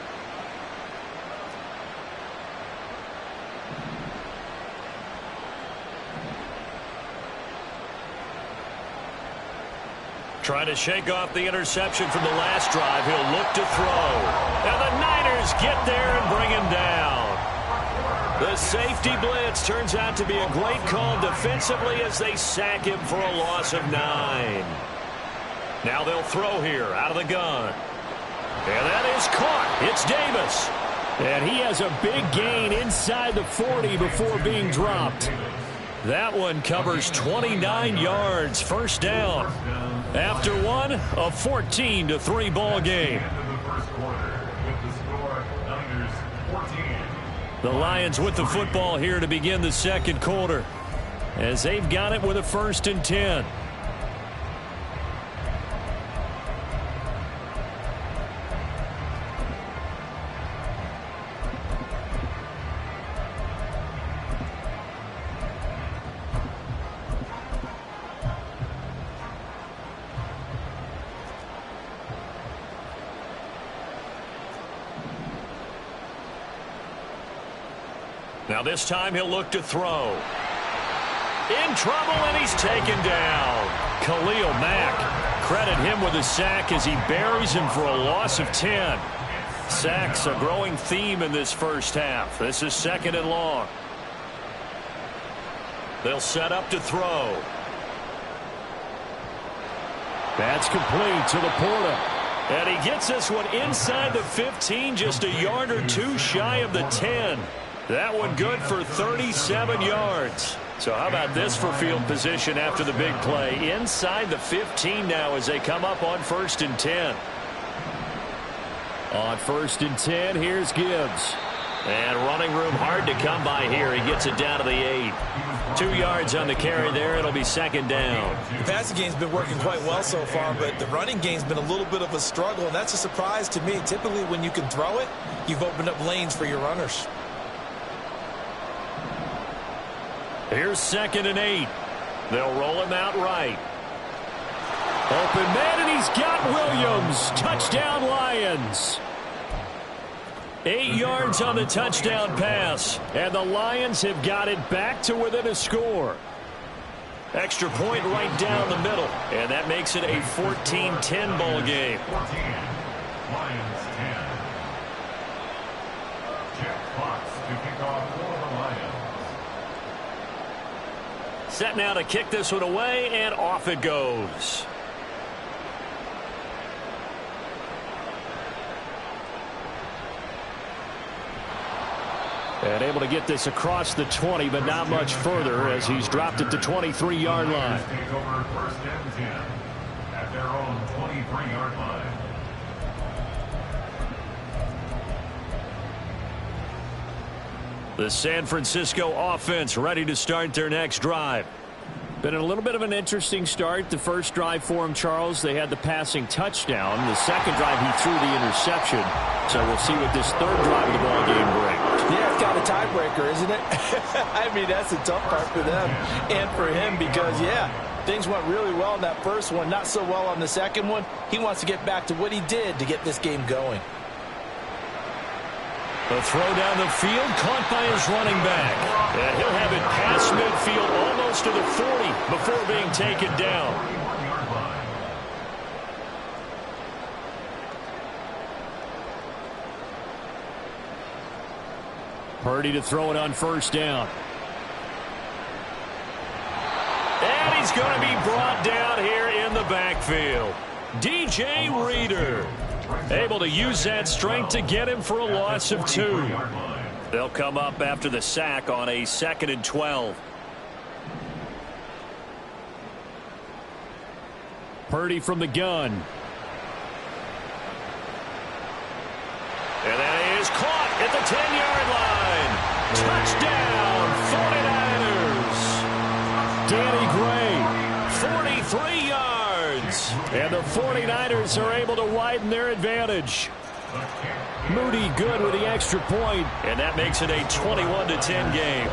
Trying to shake off the interception from the last drive. He'll look to throw. And the Niners get there and bring him down. The safety blitz turns out to be a great call defensively as they sack him for a loss of 9. Now they'll throw here out of the gun. And that is caught. It's Davis. And he has a big gain inside the 40 before being dropped. That one covers 29 yards. 1st down. After one, a 14-3 ball game. The Lions with the football here to begin the second quarter, as they've got it with a 1st and 10. Now this time he'll look to throw. In trouble, and he's taken down. Khalil Mack, credit him with a sack as he buries him for a loss of 10. Sacks a growing theme in this first half. This is 2nd and long. They'll set up to throw. That's complete to Laporta. And he gets this one inside the 15, just a yard or two shy of the 10. That one good for 37 yards. So how about this for field position after the big play? Inside the 15 now as they come up on 1st and 10. On 1st and 10, here's Gibbs. And running room hard to come by here. He gets it down to the 8. 2 yards on the carry there. It'll be 2nd down. The passing game's been working quite well so far, but the running game's been a little bit of a struggle, and that's a surprise to me. Typically, when you can throw it, you've opened up lanes for your runners. Here's 2nd and 8. They'll roll him out right. Open man, and he's got Williams. Touchdown, Lions. 8 yards on the touchdown pass. And the Lions have got it back to within a score. Extra point right down the middle. And that makes it a 14-10 ball game. 14. Lions 10. Jeff Fox to kick off for the Lions. Set now to kick this one away, and off it goes. And able to get this across the 20, but not much further as he's dropped it to 23-yard line. Take over 1st and 10 at their own 23-yard line. The San Francisco offense ready to start their next drive. Been a little bit of an interesting start. The first drive for him, Charles, they had the passing touchdown. The second drive, he threw the interception. So we'll see what this third drive of the ball game brings. Yeah, it's kind of a tiebreaker, isn't it? I mean, that's the tough part for them and for him because, yeah, things went really well in that first one, not so well on the second one. He wants to get back to what he did to get this game going. The throw down the field, caught by his running back. And he'll have it past midfield, almost to the 40, before being taken down. Purdy to throw it on 1st down. And he's going to be brought down here in the backfield. DJ Reader able to use that strength to get him for a loss of 2. They'll come up after the sack on a 2nd and 12. Purdy from the gun. And that is caught at the 10-yard line. Touchdown, 49ers. Danny Gray, 43 yards. And the 49ers are able to widen their advantage. Moody good with the extra point, and that makes it a 21-10 game.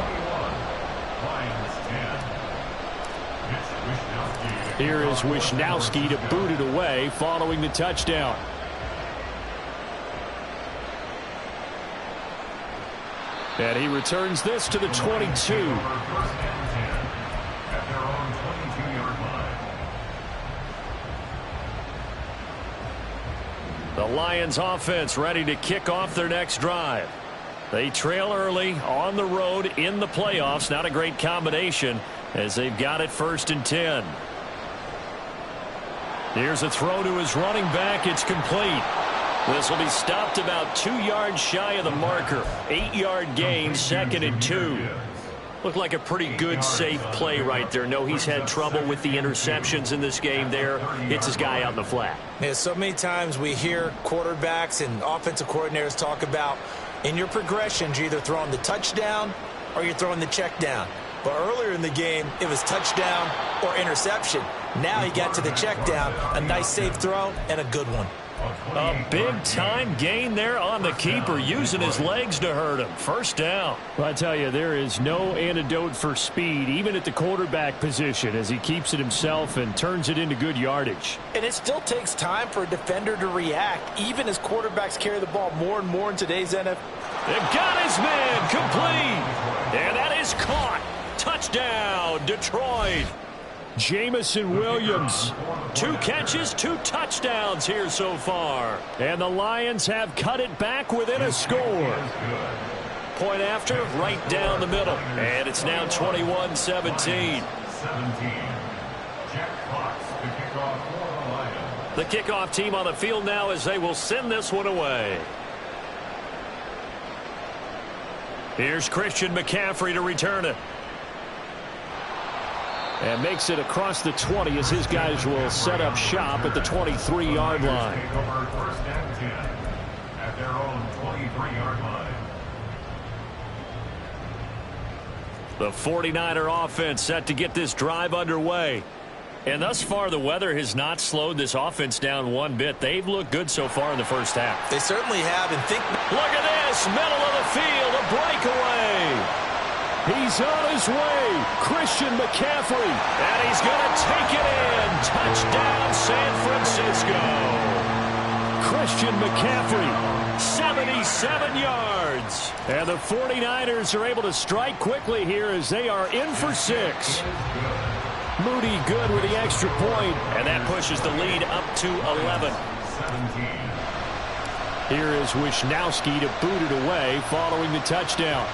Here is Wishnowski to boot it away following the touchdown. And he returns this to the 22. The Lions offense ready to kick off their next drive. They trail early on the road in the playoffs. Not a great combination as they've got it 1st and 10. Here's a throw to his running back. It's complete. This will be stopped about 2 yards shy of the marker. 8-yard gain, 2nd and 2. Looked like a pretty good, safe play right there. No, he's had trouble with the interceptions in this game there. Hits his guy out in the flat. Yeah, so many times we hear quarterbacks and offensive coordinators talk about In your progressions, you're either throwing the touchdown or you're throwing the check down. But earlier in the game, it was touchdown or interception. Now he got to the check down, a nice safe throw, and a good one. A big-time gain there on the keeper, using his legs to hurt him. First down. Well, I tell you, there is no antidote for speed, even at the quarterback position, as he keeps it himself and turns it into good yardage. And it still takes time for a defender to react, even as quarterbacks carry the ball more and more in today's NFL. They've got his man complete. And that is caught. Touchdown, Detroit. Jamison Williams. 2 catches, 2 touchdowns here so far. And the Lions have cut it back within a score. Point after, right down the middle. And it's now 21-17. The kickoff team on the field now as they will send this one away. Here's Christian McCaffrey to return it. And makes it across the 20 as his guys will set up shop at the 23-yard line. First and 10 at their own 23-yard line. The 49er offense set to get this drive underway. And thus far, the weather has not slowed this offense down one bit. They've looked good so far in the first half. They certainly have. And Look at this, middle of the field, a breakaway. He's on his way, Christian McCaffrey. And he's going to take it in. Touchdown, San Francisco. Christian McCaffrey, 77 yards. And the 49ers are able to strike quickly here as they are in for 6. Moody good with the extra point. And that pushes the lead up to 11. Here is Wisnowski to boot it away following the touchdown.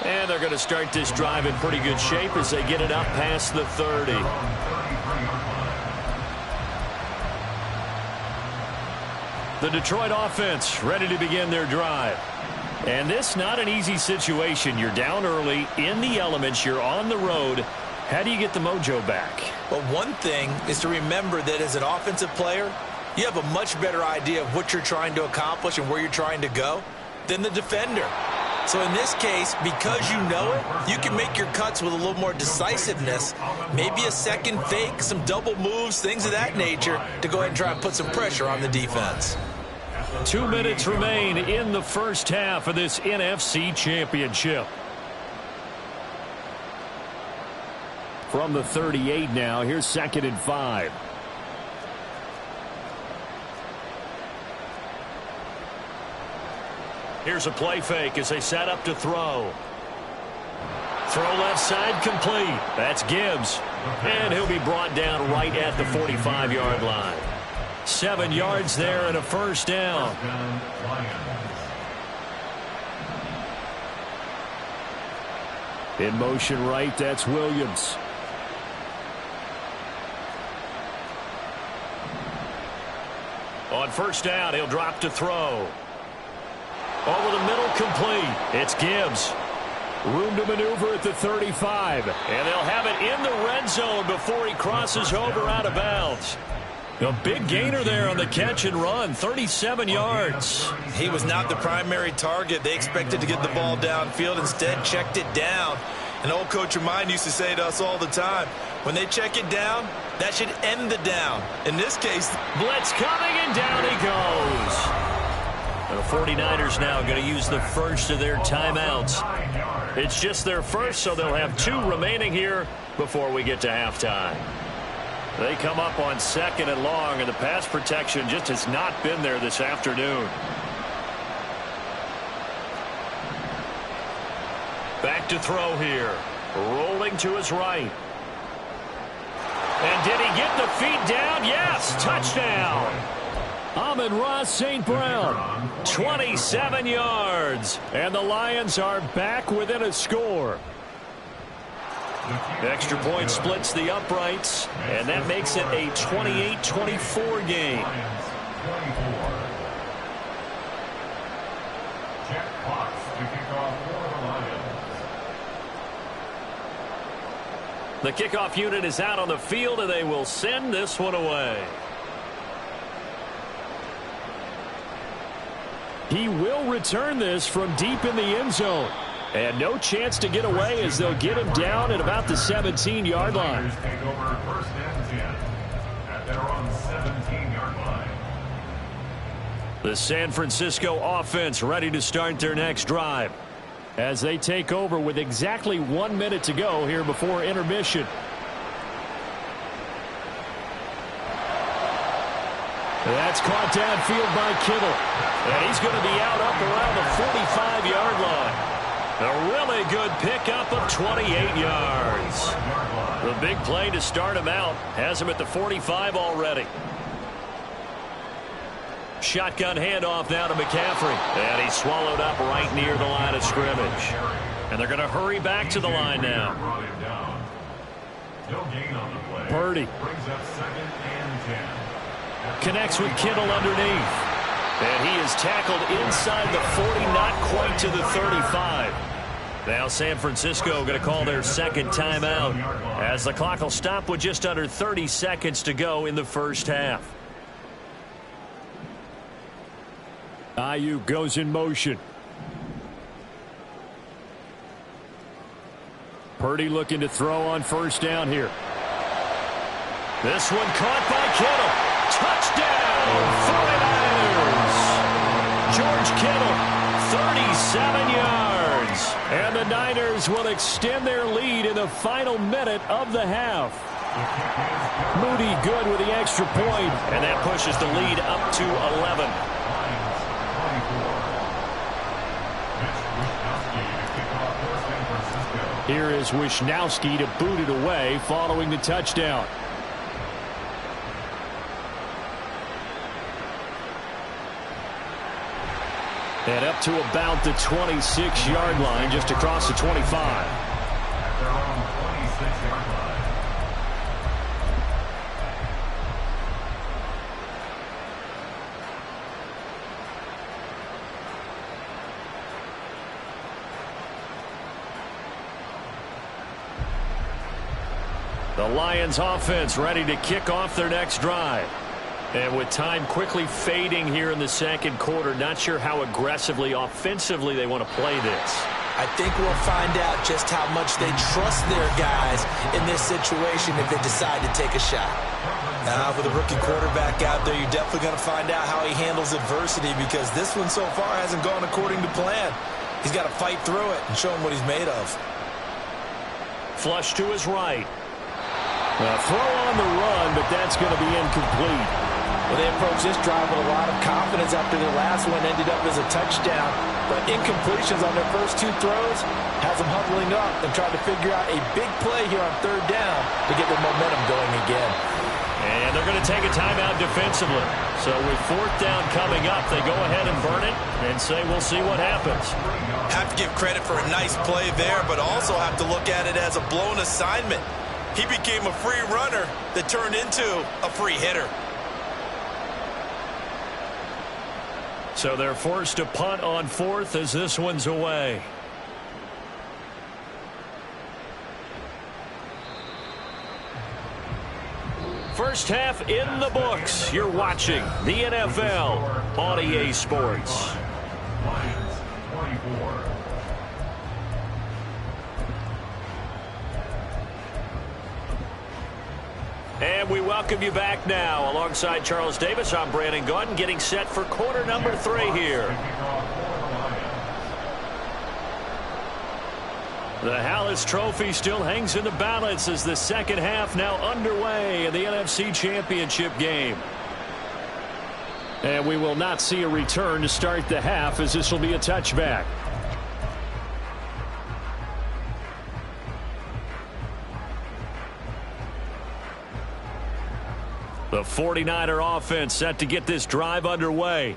And they're going to start this drive in pretty good shape as they get it up past the 30. The Detroit offense ready to begin their drive. And this not an easy situation. You're down early, in the elements, you're on the road. How do you get the mojo back? Well, one thing is to remember that as an offensive player, you have a much better idea of what you're trying to accomplish and where you're trying to go than the defender. So in this case, because you know it, you can make your cuts with a little more decisiveness, maybe a second fake, some double moves, things of that nature, to go ahead and try and put some pressure on the defense. 2 minutes remain in the first half of this NFC Championship. From the 38 now, here's 2nd and 5. Here's a play fake as they set up to throw. Throw left side complete. That's Gibbs. And he'll be brought down right at the 45-yard line. 7 yards there and a first down. In motion right, that's Williams. On first down, he'll drop to throw. Over the middle, complete. It's Gibbs. Room to maneuver at the 35. And they'll have it in the red zone before he crosses over out of bounds. A big gainer there on the catch and run, 37 yards. He was not the primary target. They expected to get the ball downfield. Instead, checked it down. An old coach of mine used to say to us all the time, when they check it down, that should end the down. In this case, blitz coming, and down he goes. The 49ers now going to use the first of their timeouts. It's just their first, so they'll have 2 remaining here before we get to halftime. They come up on 2nd and long, and the pass protection just has not been there this afternoon. Back to throw here. Rolling to his right. And did he get the feet down? Yes, touchdown. Amon-Ra St. Brown, 27 yards. And the Lions are back within a score. Extra point splits the uprights, and that makes it a 28-24 game. Jack Fox to kick off for the Lions. The kickoff unit is out on the field, and they will send this one away. He will return this from deep in the end zone. And no chance to get away as they'll get him down at about the 17-yard line. Take over first and 10 at their own 17-yard line. The San Francisco offense ready to start their next drive as they take over with exactly 1 minute to go here before intermission. That's caught downfield by Kittle. And he's going to be out up around the 45-yard line. A really good pickup of 28 yards. The big play to start him out has him at the 45 already. Shotgun handoff now to McCaffrey. And he's swallowed up right near the line of scrimmage. And they're going to hurry back to the line now. Purdy connects with Kittle underneath. And he is tackled inside the 40, not quite to the 35. Now San Francisco going to call their second timeout as the clock will stop with just under 30 seconds to go in the first half. Ayuk goes in motion. Purdy looking to throw on first down here. This one caught by Kittle. Touchdown, 49ers. George Kittle, 37 yards. And the Niners will extend their lead in the final minute of the half. Moody good with the extra point, and that pushes the lead up to 11. Here is Wishnowski to boot it away following the touchdown. And up to about the 26-yard line, just across the 25. At their own 26-yard line. The Lions offense ready to kick off their next drive. And with time quickly fading here in the second quarter, not sure how aggressively, offensively they want to play this. I think we'll find out just how much they trust their guys in this situation if they decide to take a shot. Now, with a rookie quarterback out there, you're definitely going to find out how he handles adversity because this one so far hasn't gone according to plan. He's got to fight through it and show him what he's made of. Flush to his right. A throw on the run, but that's going to be incomplete. Well, they approached this drive with a lot of confidence after their last one ended up as a touchdown. But incompletions on their first two throws has them huddling up and trying to figure out a big play here on third down to get their momentum going again. And they're going to take a timeout defensively. So with fourth down coming up, they go ahead and burn it and say we'll see what happens. Have to give credit for a nice play there, but also have to look at it as a blown assignment. He became a free runner that turned into a free hitter. So they're forced to punt on fourth as this one's away. First half in the books. You're watching the NFL on EA Sports. Lions 24. And we welcome you back now. Alongside Charles Davis, I'm Brandon Gunn, getting set for quarter number 3 here. The Hallis Trophy still hangs in the balance as the second half now underway in the NFC Championship game. And we will not see a return to start the half as this will be a touchback. The 49er offense set to get this drive underway.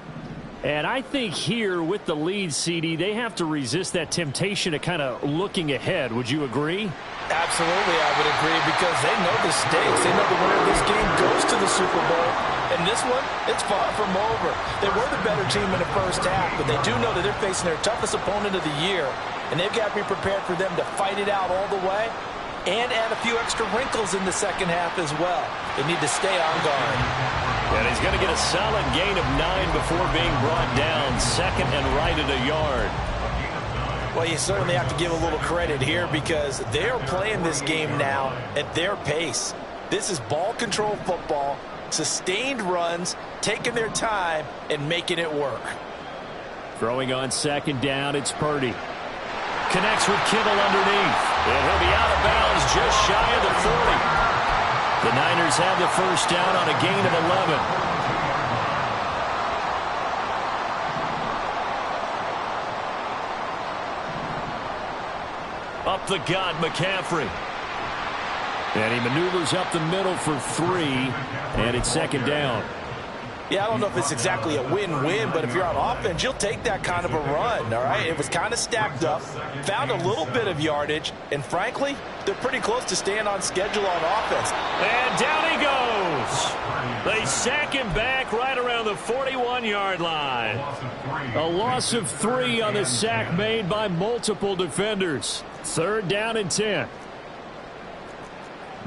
And I think here with the lead, CD, they have to resist that temptation to kind of looking ahead. Would you agree? Absolutely, I would agree because they know the stakes. They know the winner of this game goes to the Super Bowl. And this one, it's far from over. They were the better team in the first half, but they do know that they're facing their toughest opponent of the year. And they've got to be prepared for them to fight it out all the way and add a few extra wrinkles in the second half as well. They need to stay on guard. And he's going to get a solid gain of 9 before being brought down. Second and right at a yard. Well, you certainly have to give a little credit here because they're playing this game now at their pace. This is ball control football, sustained runs, taking their time, and making it work. Throwing on second down, it's Purdy. Connects with Kittle underneath. And he'll be out of bounds just shy of the 40. The Niners have the first down on a gain of 11. Up the gut, McCaffrey. And he maneuvers up the middle for 3, and it's second down. Yeah, I don't know if it's exactly a win-win, but if you're on offense, you'll take that kind of a run, all right? It was kind of stacked up, found a little bit of yardage, and frankly, they're pretty close to staying on schedule on offense. And down he goes. They sack him back right around the 41-yard line. A loss of 3 on the sack made by multiple defenders. Third down and 10.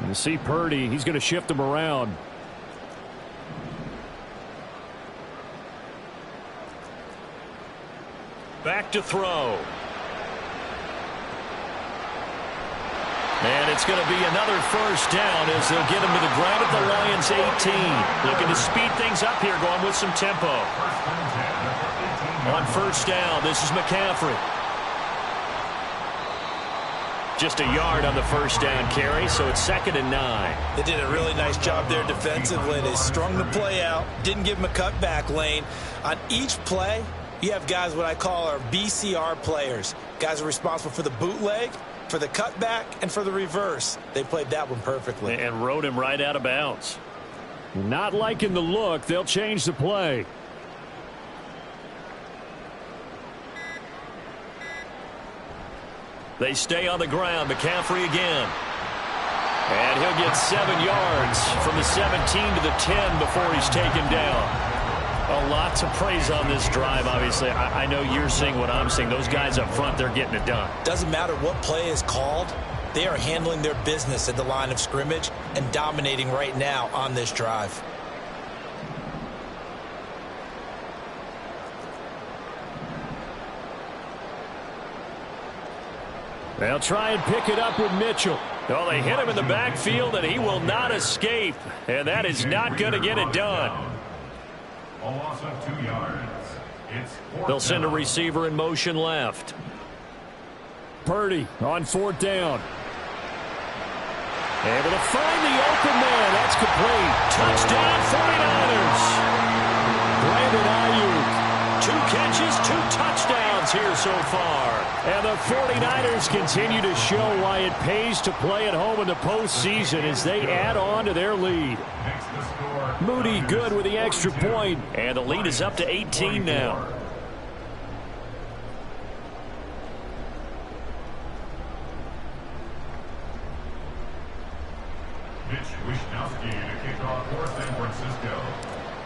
You see Purdy, he's going to shift them around. Back to throw. And it's going to be another first down as they'll get him to the ground at the Lions 18. Looking to speed things up here, going with some tempo. On first down, this is McCaffrey. Just a yard on the first down carry, so it's second and 9. They did a really nice job there defensively. They strung the play out, didn't give him a cutback lane. On each play, you have guys what I call our BCR players. Guys are responsible for the bootleg, for the cutback, and for the reverse. They played that one perfectly. And rode him right out of bounds. Not liking the look. They'll change the play. They stay on the ground. McCaffrey again. And he'll get 7 yards from the 17 to the 10 before he's taken down. A lot to praise on this drive, obviously. I know you're seeing what I'm seeing. Those guys up front, they're getting it done. Doesn't matter what play is called. They are handling their business at the line of scrimmage and dominating right now on this drive. They'll try and pick it up with Mitchell. Well, they hit him in the backfield, and he will not escape. And that is not going to get it done. A loss of 2 yards. It's They'll send a receiver in motion left. Purdy on fourth down. Able to find the open man. That's complete. Touchdown 49ers. Brandon Ayuk. 2 catches, 2 touchdowns here so far. And the 49ers continue to show why it pays to play at home in the postseason as they add on to their lead. Moody good with the extra point, and the lead is up to 18 now.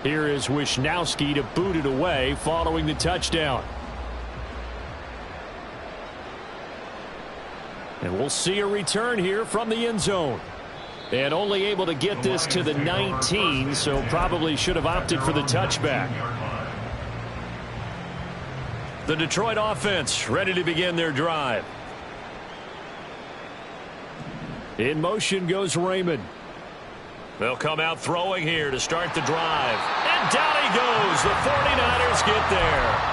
Here is Wishnowski to boot it away following the touchdown. And we'll see a return here from the end zone. And only able to get this to the 19, so probably should have opted for the touchback. The Detroit offense ready to begin their drive. In motion goes Raymond. They'll come out throwing here to start the drive. And down he goes. The 49ers get there.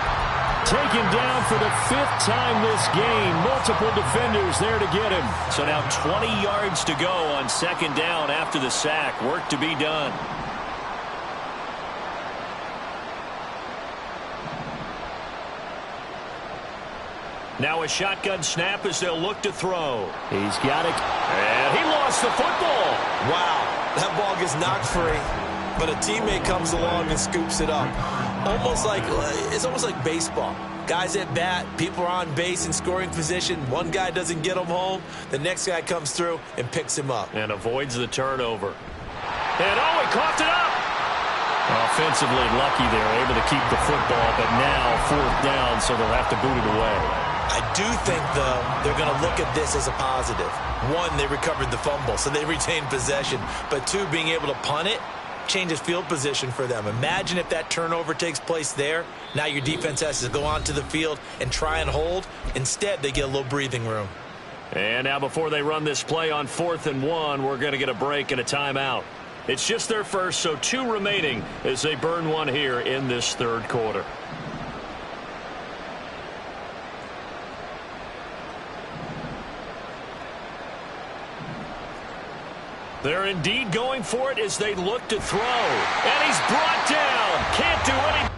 Taken down for the 5th time this game. Multiple defenders there to get him. So now 20 yards to go on second down after the sack. Work to be done. Now a shotgun snap as they'll look to throw. He's got it. And he lost the football. Wow, that ball gets knocked free, but a teammate comes along and scoops it up. It's almost like baseball. Guys at bat, people are on base in scoring position. One guy doesn't get him home. The next guy comes through and picks him up. And avoids the turnover. And he coughed it up. Offensively lucky they're able to keep the football, but now 4th down, so they'll have to boot it away. I do think, though, they're going to look at this as a positive. One, they recovered the fumble, so they retained possession. But two, being able to punt it changes field position for them. Imagine if that turnover takes place there. Now your defense has to go onto the field and try and hold. Instead, they get a little breathing room. And now before they run this play on 4th and 1, we're going to get a break and a timeout. It's just their first, so 2 remaining as they burn one here in this third quarter. They're indeed going for it as they look to throw. And he's brought down. Can't do anything.